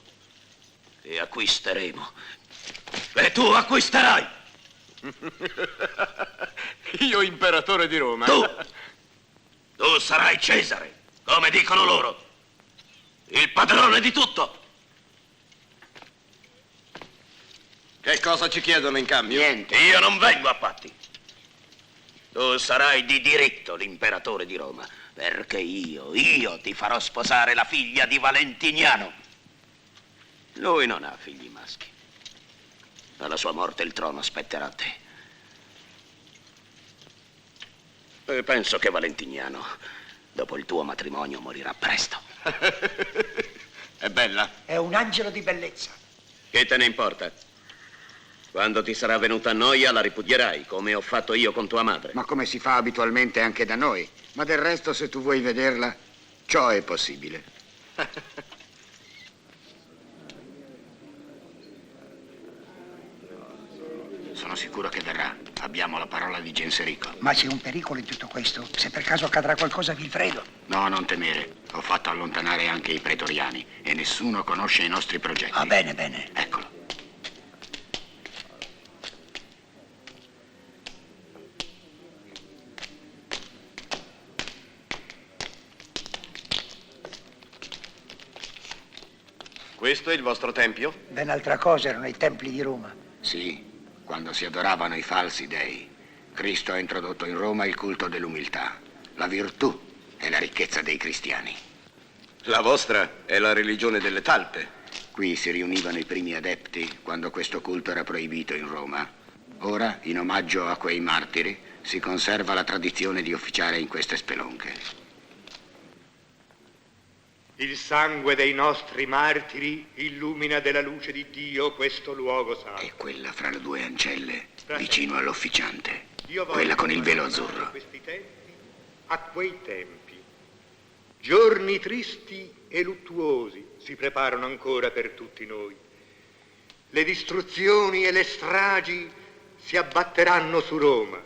E acquisteremo. E tu acquisterai. Io imperatore di Roma. Tu sarai Cesare, come dicono loro. Il padrone di tutto. Che cosa ci chiedono in cambio? Niente. Io non vengo a patti. Tu sarai di diritto l'imperatore di Roma, perché io ti farò sposare la figlia di Valentiniano. Lui non ha figli maschi. Alla sua morte il trono spetterà a te. E penso che Valentiniano, dopo il tuo matrimonio, morirà presto. È bella? È un angelo di bellezza. Che te ne importa? Quando ti sarà venuta a noia la ripudierai, come ho fatto io con tua madre. Ma come si fa abitualmente anche da noi. Ma del resto, se tu vuoi vederla, ciò è possibile. Sono sicuro che verrà. Abbiamo la parola di Genserico. Ma c'è un pericolo in tutto questo. Se per caso accadrà qualcosa a Vilfredo. No, non temere. Ho fatto allontanare anche i pretoriani e nessuno conosce i nostri progetti. Ah, bene, bene. Eccolo. Questo è il vostro tempio? Ben altra cosa erano i templi di Roma. Sì, quando si adoravano i falsi dei. Cristo ha introdotto in Roma il culto dell'umiltà, la virtù e la ricchezza dei cristiani. La vostra è la religione delle talpe. Qui si riunivano i primi adepti quando questo culto era proibito in Roma. Ora, in omaggio a quei martiri, si conserva la tradizione di officiare in queste spelonche. Il sangue dei nostri martiri illumina della luce di Dio questo luogo santo. E quella fra le due ancelle, vicino all'officiante. Io voglio Quella con il velo azzurro. questi tempi a quei tempi. Giorni tristi e luttuosi si preparano ancora per tutti noi. Le distruzioni e le stragi si abbatteranno su Roma.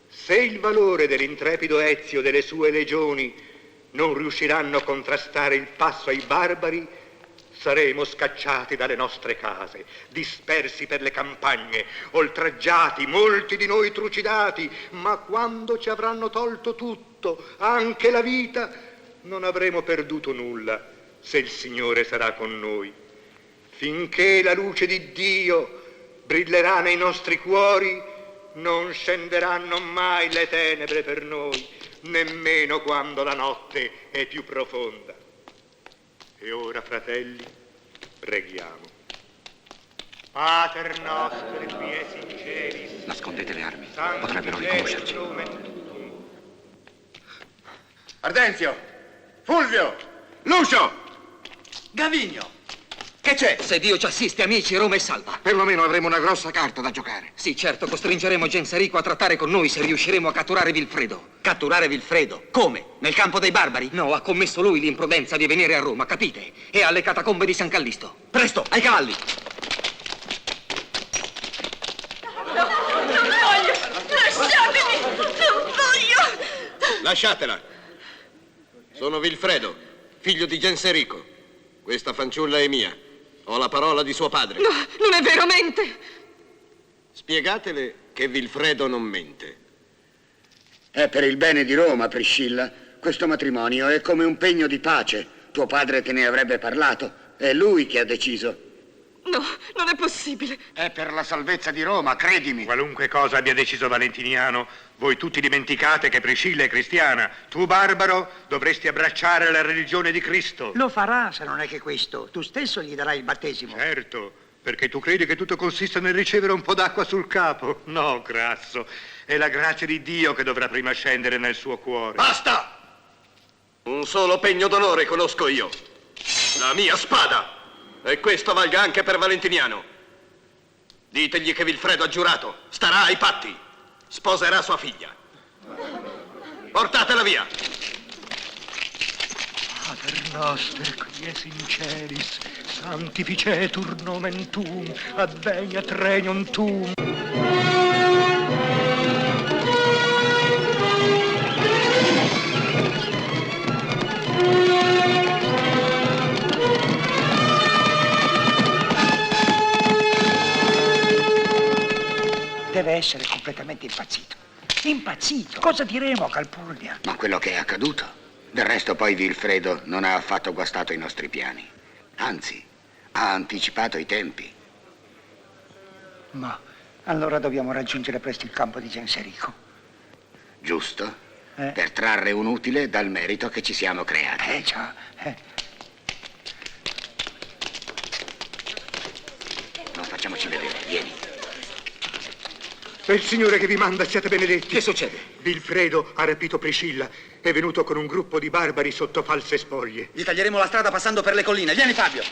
Se il valore dell'intrepido Ezio e delle sue legioni non riusciranno a contrastare il passo ai barbari, saremo scacciati dalle nostre case, dispersi per le campagne, oltraggiati, molti di noi trucidati, ma quando ci avranno tolto tutto, anche la vita, non avremo perduto nulla, se il Signore sarà con noi. Finché la luce di Dio brillerà nei nostri cuori, non scenderanno mai le tenebre per noi, nemmeno quando la notte è più profonda. E ora, fratelli, preghiamo. Pater noster, qui es in celis. Nascondete le armi, potrebbero riconoscerci. Ardenzio! Fulvio! Lucio! Gavigno! Che c'è? Se Dio ci assiste, amici, Roma è salva. Perlomeno avremo una grossa carta da giocare. Sì, certo, costringeremo Genserico a trattare con noi se riusciremo a catturare Vilfredo. Catturare Vilfredo? Come? Nel campo dei barbari? No, ha commesso lui l'imprudenza di venire a Roma, capite? E alle catacombe di San Callisto. Presto, ai cavalli! Non voglio! Lasciatemi! Non voglio! Lasciatela. Sono Vilfredo, figlio di Genserico. Questa fanciulla è mia. Ho la parola di suo padre. No, non è vero, mente! Spiegatele che Vilfredo non mente. È per il bene di Roma, Priscilla. Questo matrimonio è come un pegno di pace. Tuo padre te ne avrebbe parlato. È lui che ha deciso. No, non è possibile. È per la salvezza di Roma, credimi. Qualunque cosa abbia deciso Valentiniano, voi tutti dimenticate che Priscilla è cristiana. Tu, barbaro, dovresti abbracciare la religione di Cristo. Lo farà, se non è che questo. Tu stesso gli darai il battesimo. Certo, perché tu credi che tutto consista nel ricevere un po' d'acqua sul capo. No, grasso. È la grazia di Dio che dovrà prima scendere nel suo cuore. Basta! Un solo pegno d'onore conosco io. La mia spada! E questo valga anche per Valentiniano. Ditegli che Vilfredo ha giurato, starà ai patti, sposerà sua figlia. Portatela via. Pater noster, qui es in celis, sanctificetur nomen tuum, adveniat regnum tuum. Deve essere completamente impazzito. Impazzito! Cosa diremo a Calpurnia? Ma quello che è accaduto. Del resto poi Vilfredo non ha affatto guastato i nostri piani. Anzi, ha anticipato i tempi. Ma allora dobbiamo raggiungere presto il campo di Genserico. Giusto? Per trarre un utile dal merito che ci siamo creati. Già. Non facciamoci vedere, vieni. È il Signore che vi manda, siate benedetti. Che succede? Vilfredo ha rapito Priscilla. È venuto con un gruppo di barbari sotto false spoglie. Gli taglieremo la strada passando per le colline. Vieni, Fabio!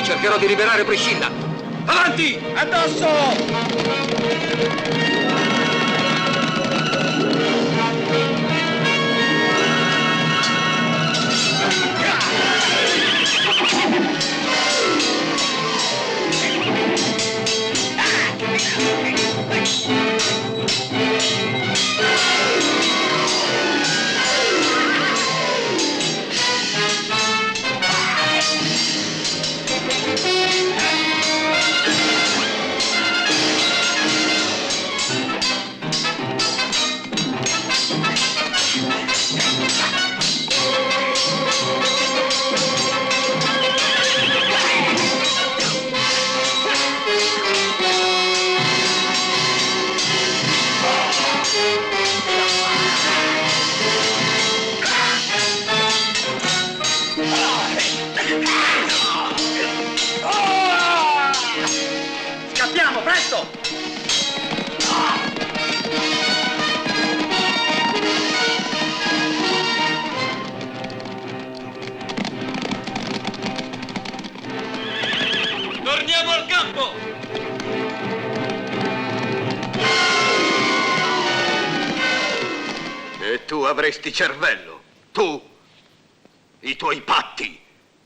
Cercherò di liberare Priscilla. Avanti! Addosso! Scappiamo, presto! Torniamo al campo! E tu avresti cervello, tu, i tuoi patti,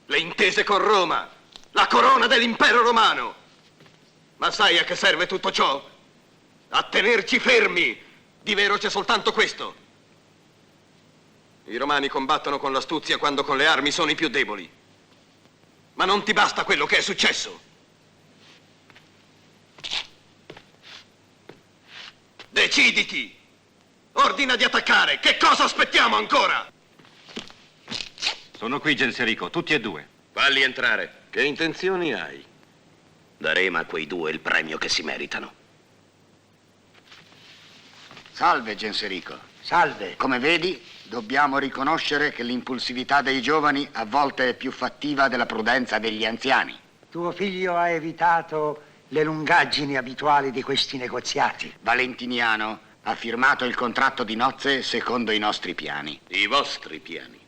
le intese con Roma, la corona dell'impero romano. Ma sai a che serve tutto ciò? A tenerci fermi. Di vero c'è soltanto questo. I romani combattono con l'astuzia quando con le armi sono i più deboli. Ma non ti basta quello che è successo. Deciditi! Ordina di attaccare! Che cosa aspettiamo ancora? Sono qui, Genserico, tutti e due. Falli entrare. Che intenzioni hai? Daremo a quei due il premio che si meritano. Salve, Genserico. Salve. Come vedi, dobbiamo riconoscere che l'impulsività dei giovani a volte è più fattiva della prudenza degli anziani. Tuo figlio ha evitato le lungaggini abituali di questi negoziati. Valentiniano ha firmato il contratto di nozze secondo i nostri piani. I vostri piani.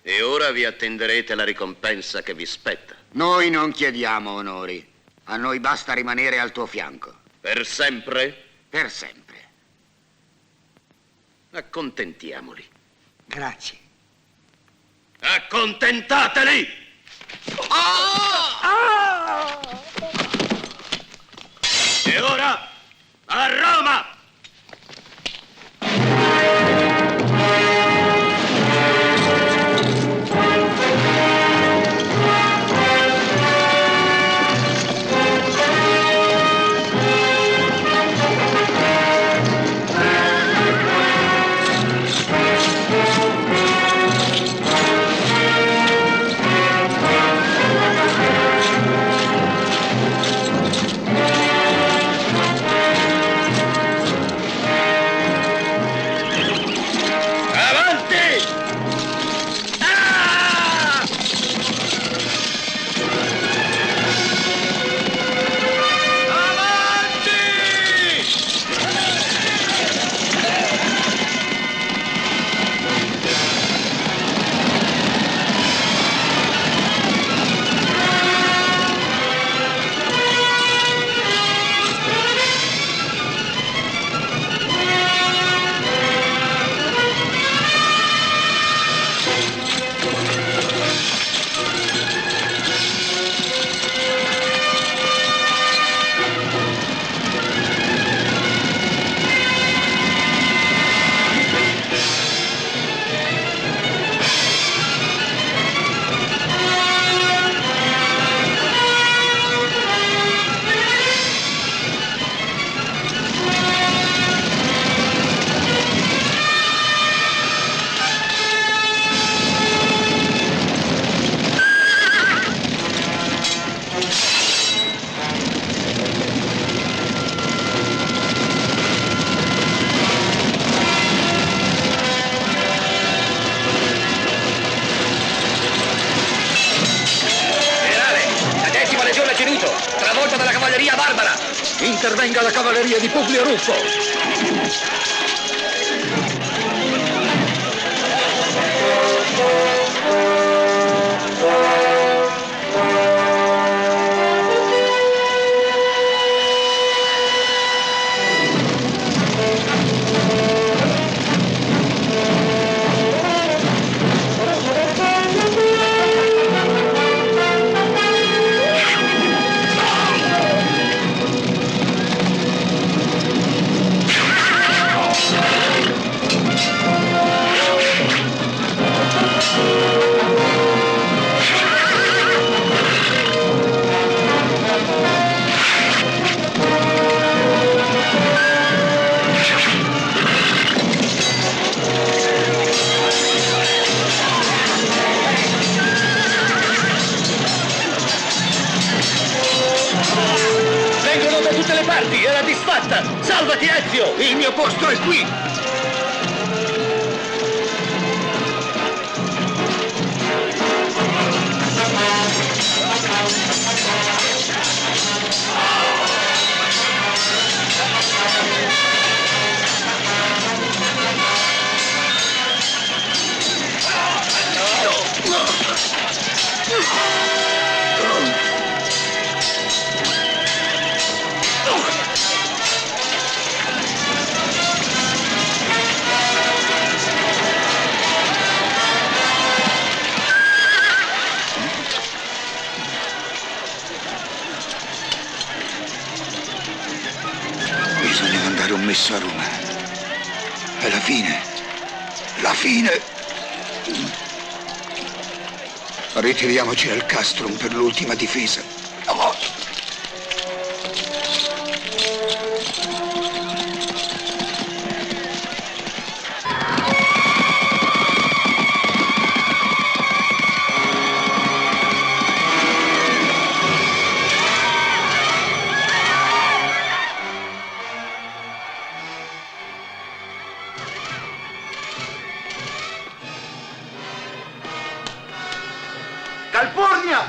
E ora vi attenderete la ricompensa che vi spetta. Noi non chiediamo onori. A noi basta rimanere al tuo fianco. Per sempre? Per sempre. Accontentiamoli. Grazie. Accontentateli! E ora a Roma! Barbara! Intervenga la cavalleria di Publio Ruffo! Vengono da tutte le parti, era disfatta! Salvati, Ezio! Il mio posto è qui! Bisogna mandare un messo a Roma. È la fine. La fine. Ritiriamoci al castrum per l'ultima difesa. Oh. Calpurnia!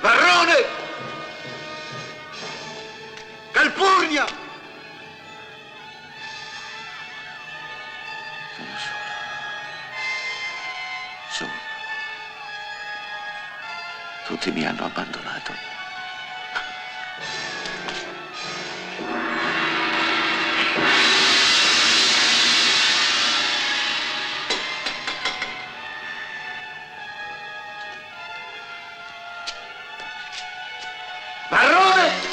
Varrone! Calpurnia! Solo. Tutti mi hanno abbandonato. Varrone!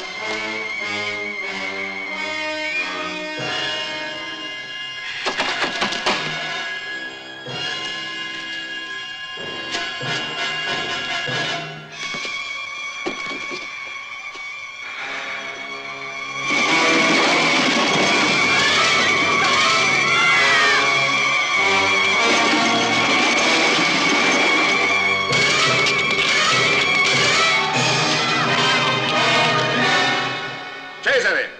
Cesare!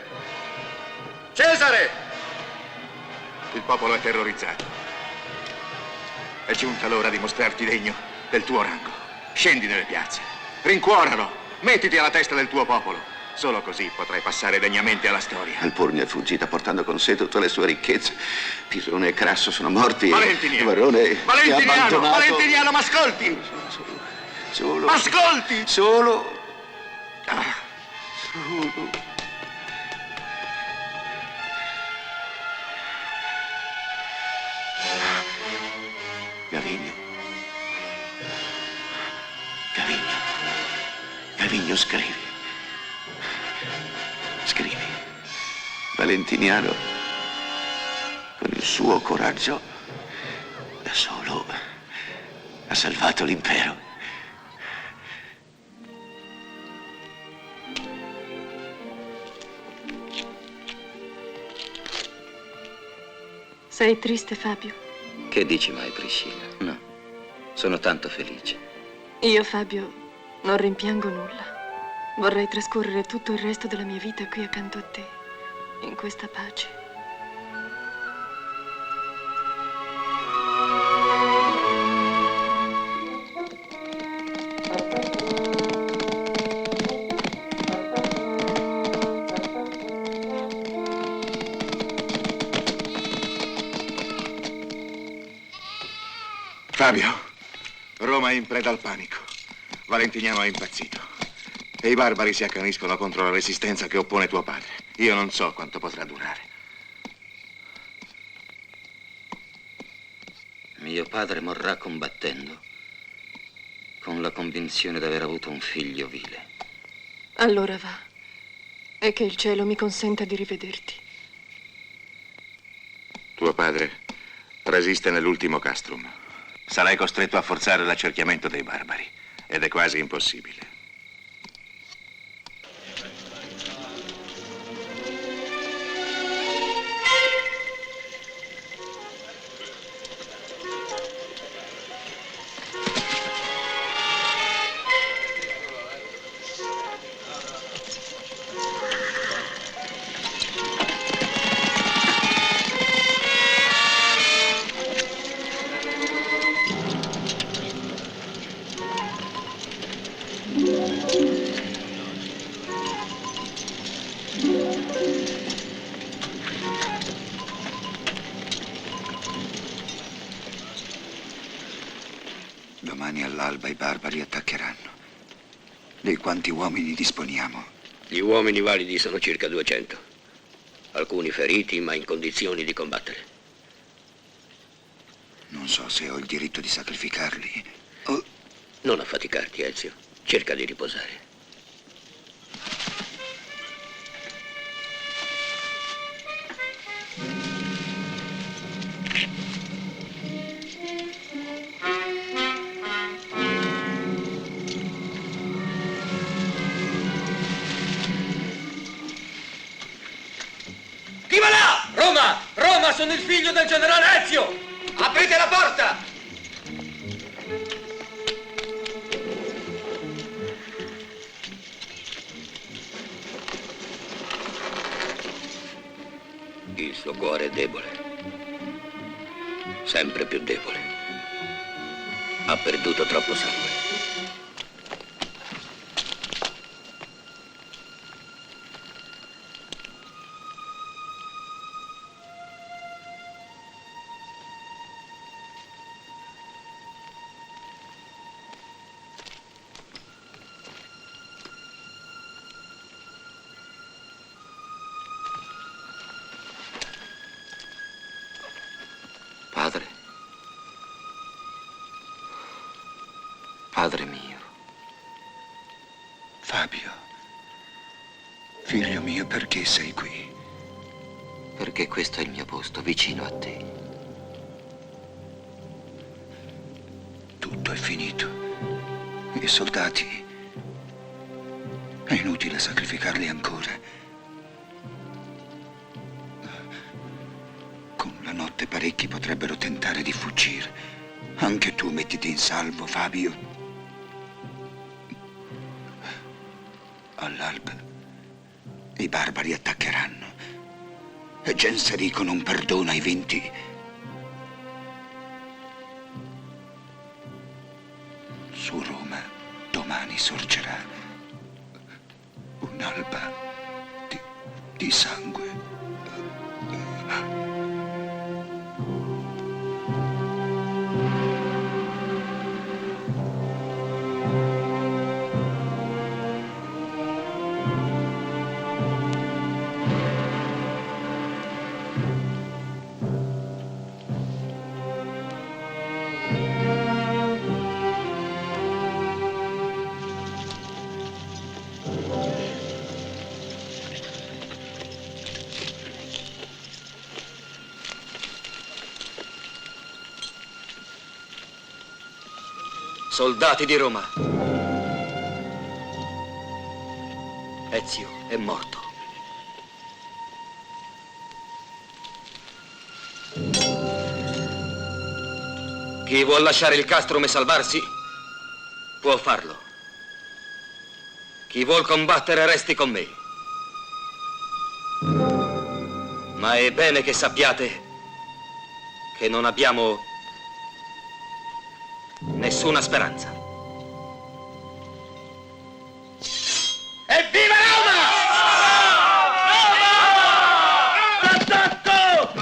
Cesare! Il popolo è terrorizzato. È giunta l'ora di mostrarti degno del tuo rango. Scendi nelle piazze, rincuoralo, mettiti alla testa del tuo popolo. Solo così potrai passare degnamente alla storia. Calpurnia è fuggita portando con sé tutte le sue ricchezze. Pisone e Crasso sono morti. Valentiniano! Varrone ti ha abbandonato. Valentiniano, ma ascolti! Solo. Ascolti! Solo. Gavigno. Gavigno. Gavigno, scrivi. Scrivi. Valentiniano, con il suo coraggio, da solo, ha salvato l'impero. Sei triste, Fabio? Che dici mai, Priscilla? No, sono tanto felice. Io, Fabio, non rimpiango nulla. Vorrei trascorrere tutto il resto della mia vita qui accanto a te, in questa pace. Fabio, Roma è in preda al panico. Valentiniano è impazzito. E i barbari si accaniscono contro la resistenza che oppone tuo padre. Io non so quanto potrà durare. Mio padre morrà combattendo, con la convinzione di aver avuto un figlio vile. Allora va. E che il cielo mi consenta di rivederti. Tuo padre resiste nell'ultimo castrum. Sarai costretto a forzare l'accerchiamento dei barbari. Ed è quasi impossibile. Domani all'alba i barbari attaccheranno. Di quanti uomini disponiamo? Gli uomini validi sono circa 200. Alcuni feriti, ma in condizioni di combattere. Non so se ho il diritto di sacrificarli. Non affaticarti, Ezio. Cerca di riposare. Chi va là? Roma! Roma, sono il figlio del generale Ezio! Aprite la porta! Il suo cuore è debole. Sempre più debole. Ha perduto troppo sangue. Padre. Padre mio. Fabio, figlio mio, perché sei qui? Perché questo è il mio posto, vicino a te. Tutto è finito. I soldati... È inutile sacrificarli ancora. Con la notte parecchi potrebbero tentare di fuggire. Anche tu mettiti in salvo, Fabio. All'alba i barbari attaccheranno e Genserico non perdona i vinti. Su Roma domani sorgerà un'alba di sangue. Soldati di Roma. Ezio è morto. Chi vuol lasciare il castrum e salvarsi, può farlo. Chi vuol combattere resti con me. Ma è bene che sappiate che non abbiamo nessuna speranza. Evviva Roma! Attacco!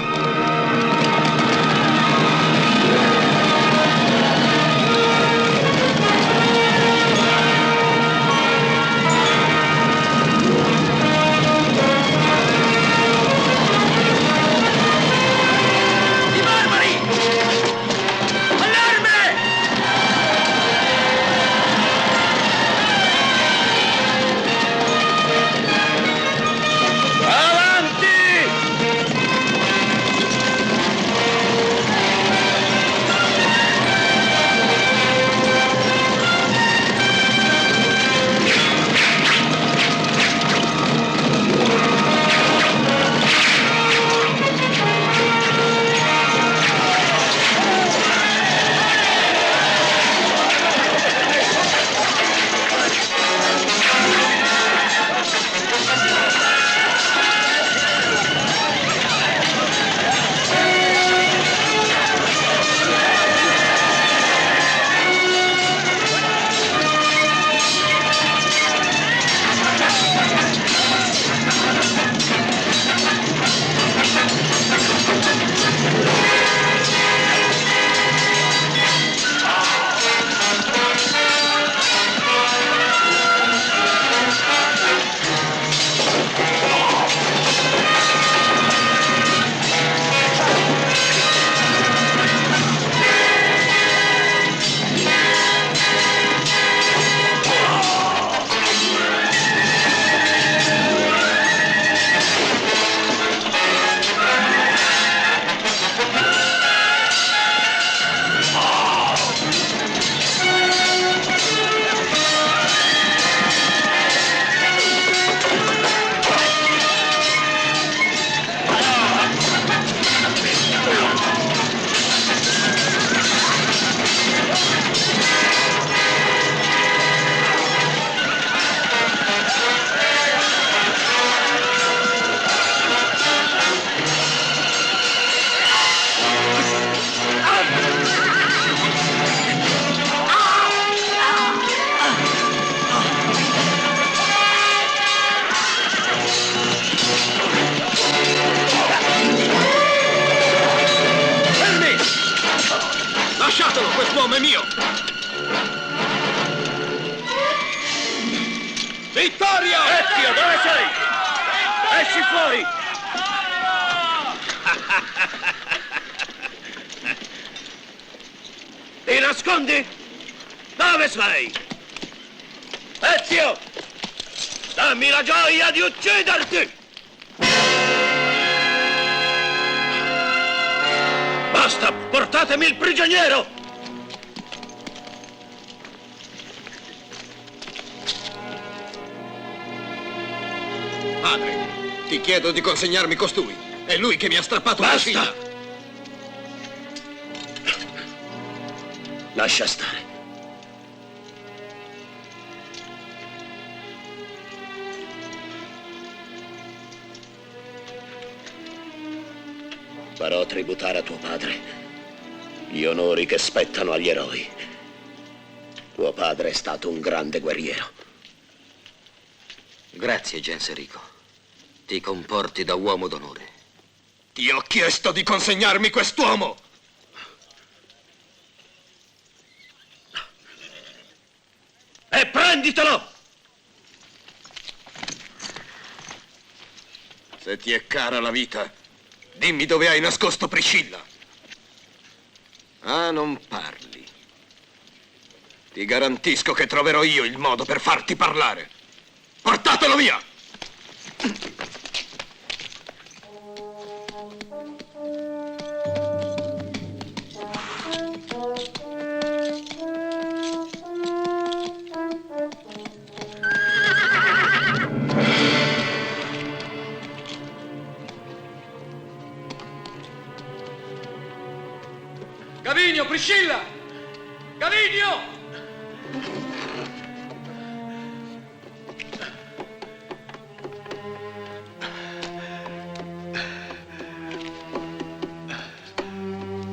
Ezio! Vittorio! Ezio, dove sei? Esci fuori! Ti nascondi? Dove sei? Ezio! Dammi la gioia di ucciderti! Basta! Portatemi il prigioniero! Padre, ti chiedo di consegnarmi costui. È lui che mi ha strappato la Basta! figlia. Lascia stare. Farò tributare a tuo padre gli onori che spettano agli eroi. Tuo padre è stato un grande guerriero. Grazie, Genserico. Ti comporti da uomo d'onore. Ti ho chiesto di consegnarmi quest'uomo! E prenditelo! Se ti è cara la vita, dimmi dove hai nascosto Priscilla. Ah, non parli. Ti garantisco che troverò io il modo per farti parlare. Portatelo via! Gavinio, Priscilla! Gavinio!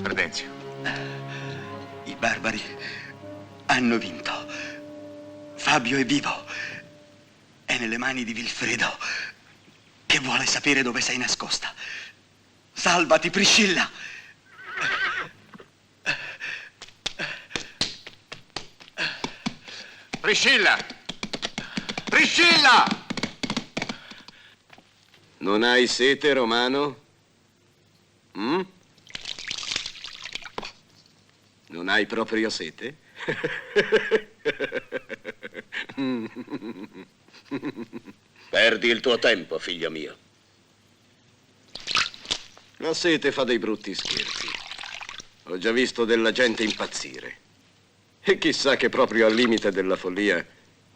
Ardenzio. I barbari hanno vinto. Fabio è vivo. È nelle mani di Vilfredo, che vuole sapere dove sei nascosta. Salvati, Priscilla! Priscilla! Priscilla! Non hai sete, Romano? Mm? Non hai proprio sete? Perdi il tuo tempo, figlio mio. La sete fa dei brutti scherzi. Ho già visto della gente impazzire. E chissà che proprio al limite della follia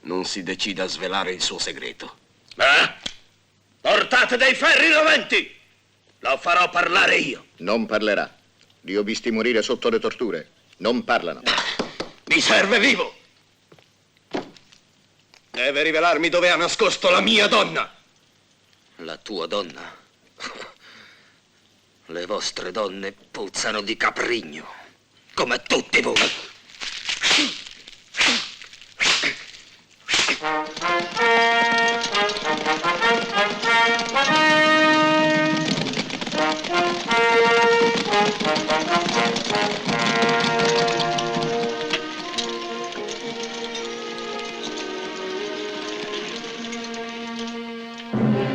non si decida a svelare il suo segreto. Portate dei ferri roventi! Lo farò parlare io. Non parlerà. Li ho visti morire sotto le torture. Non parlano. Mi serve vivo! Deve rivelarmi dove ha nascosto la mia donna. La tua donna? Le vostre donne puzzano di caprigno, come tutti voi.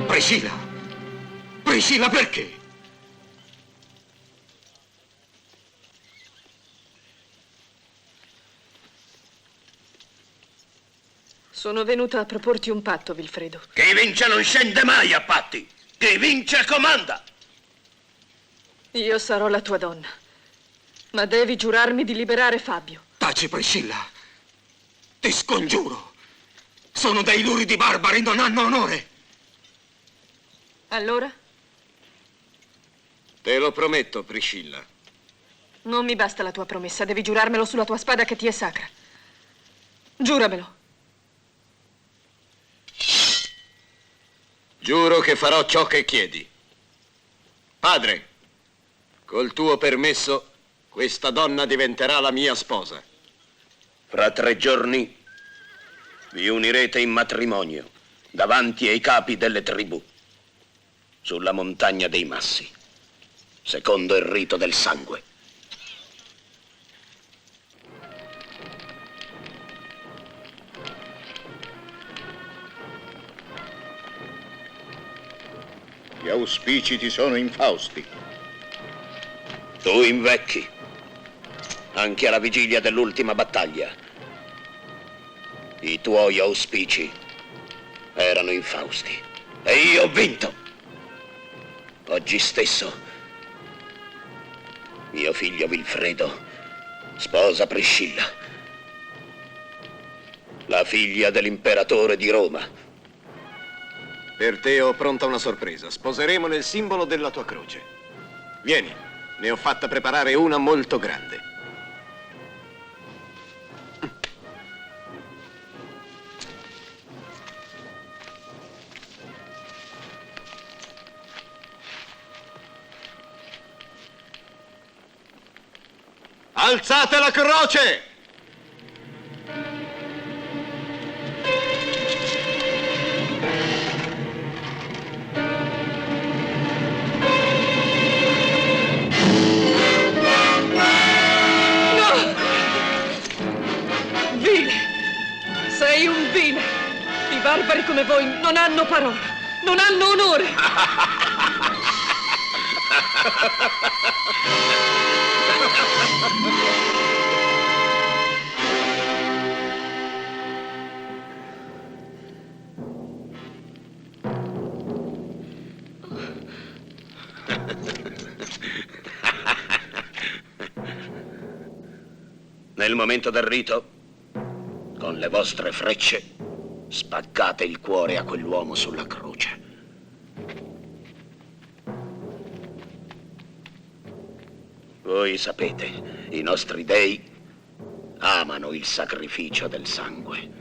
Priscilla! Priscilla, perché? Sono venuta a proporti un patto, Vilfredo. Chi vince non scende mai a patti. Chi vince comanda. Io sarò la tua donna, ma devi giurarmi di liberare Fabio. Taci, Priscilla. Ti scongiuro. Sono dei luridi barbari, non hanno onore. Allora? Te lo prometto, Priscilla. Non mi basta la tua promessa, devi giurarmelo sulla tua spada che ti è sacra. Giuramelo. Giuro che farò ciò che chiedi. Padre, col tuo permesso, questa donna diventerà la mia sposa. Fra 3 giorni vi unirete in matrimonio davanti ai capi delle tribù, sulla montagna dei Massi, secondo il rito del sangue. auspici ti sono infausti. Tu invecchi, anche alla vigilia dell'ultima battaglia. I tuoi auspici erano infausti e io ho vinto. Oggi stesso mio figlio Vilfredo sposa Priscilla, la figlia dell'imperatore di Roma. Per te ho pronta una sorpresa. Sposeremo nel simbolo della tua croce. Vieni, ne ho fatta preparare una molto grande. Alzate la croce! Sei un vile! I barbari come voi non hanno parola, non hanno onore! Nel momento del rito, con le vostre frecce, spaccate il cuore a quell'uomo sulla croce. Voi sapete, i nostri dei amano il sacrificio del sangue.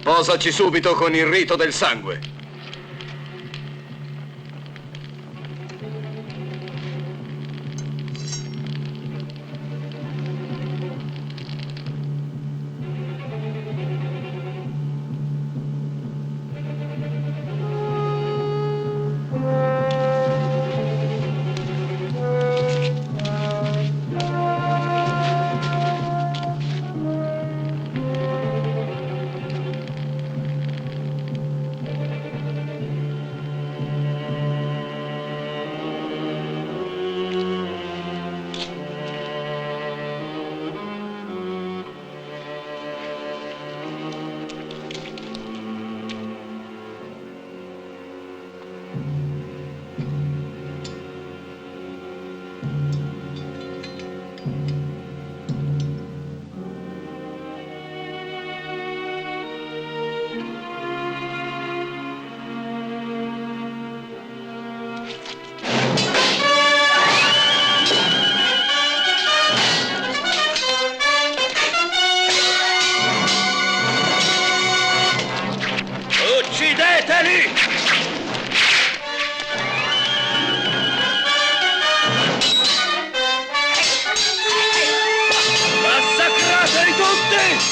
Sposaci subito con il rito del sangue. Uccideteli! Massacrateli tutti!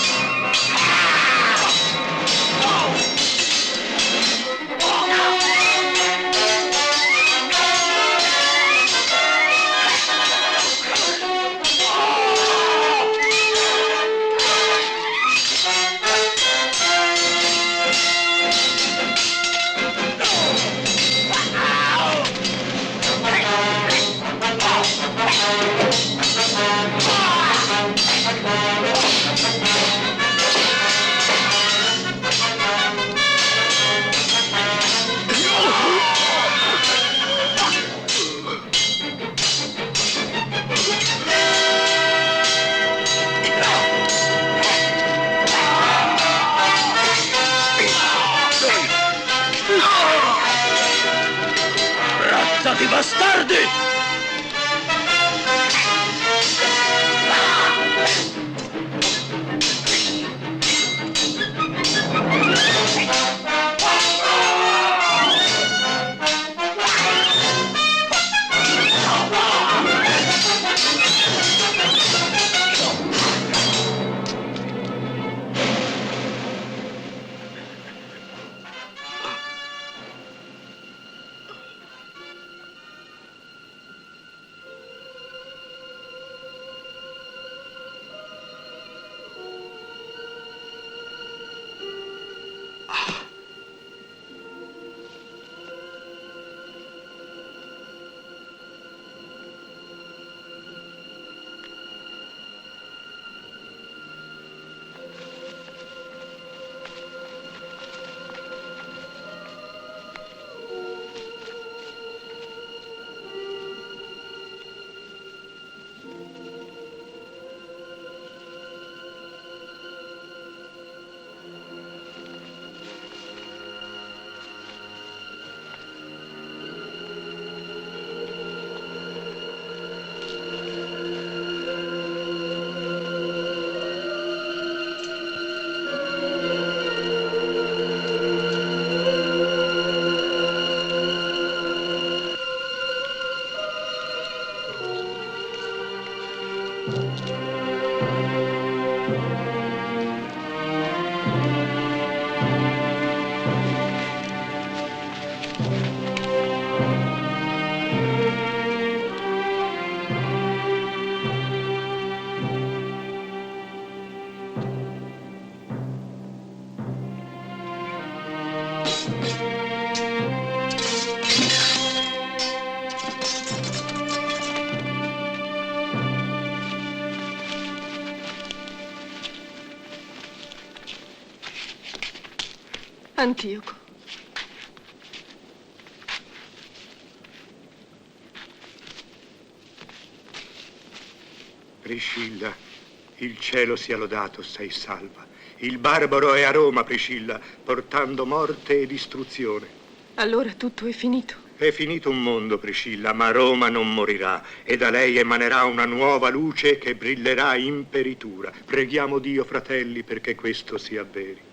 Razza di bastardi! Antioco. Priscilla, il cielo sia lodato, sei salva. Il barbaro è a Roma, Priscilla, portando morte e distruzione. Allora tutto è finito. È finito un mondo, Priscilla, ma Roma non morirà e da lei emanerà una nuova luce che brillerà in peritura. Preghiamo Dio, fratelli, perché questo si avveri.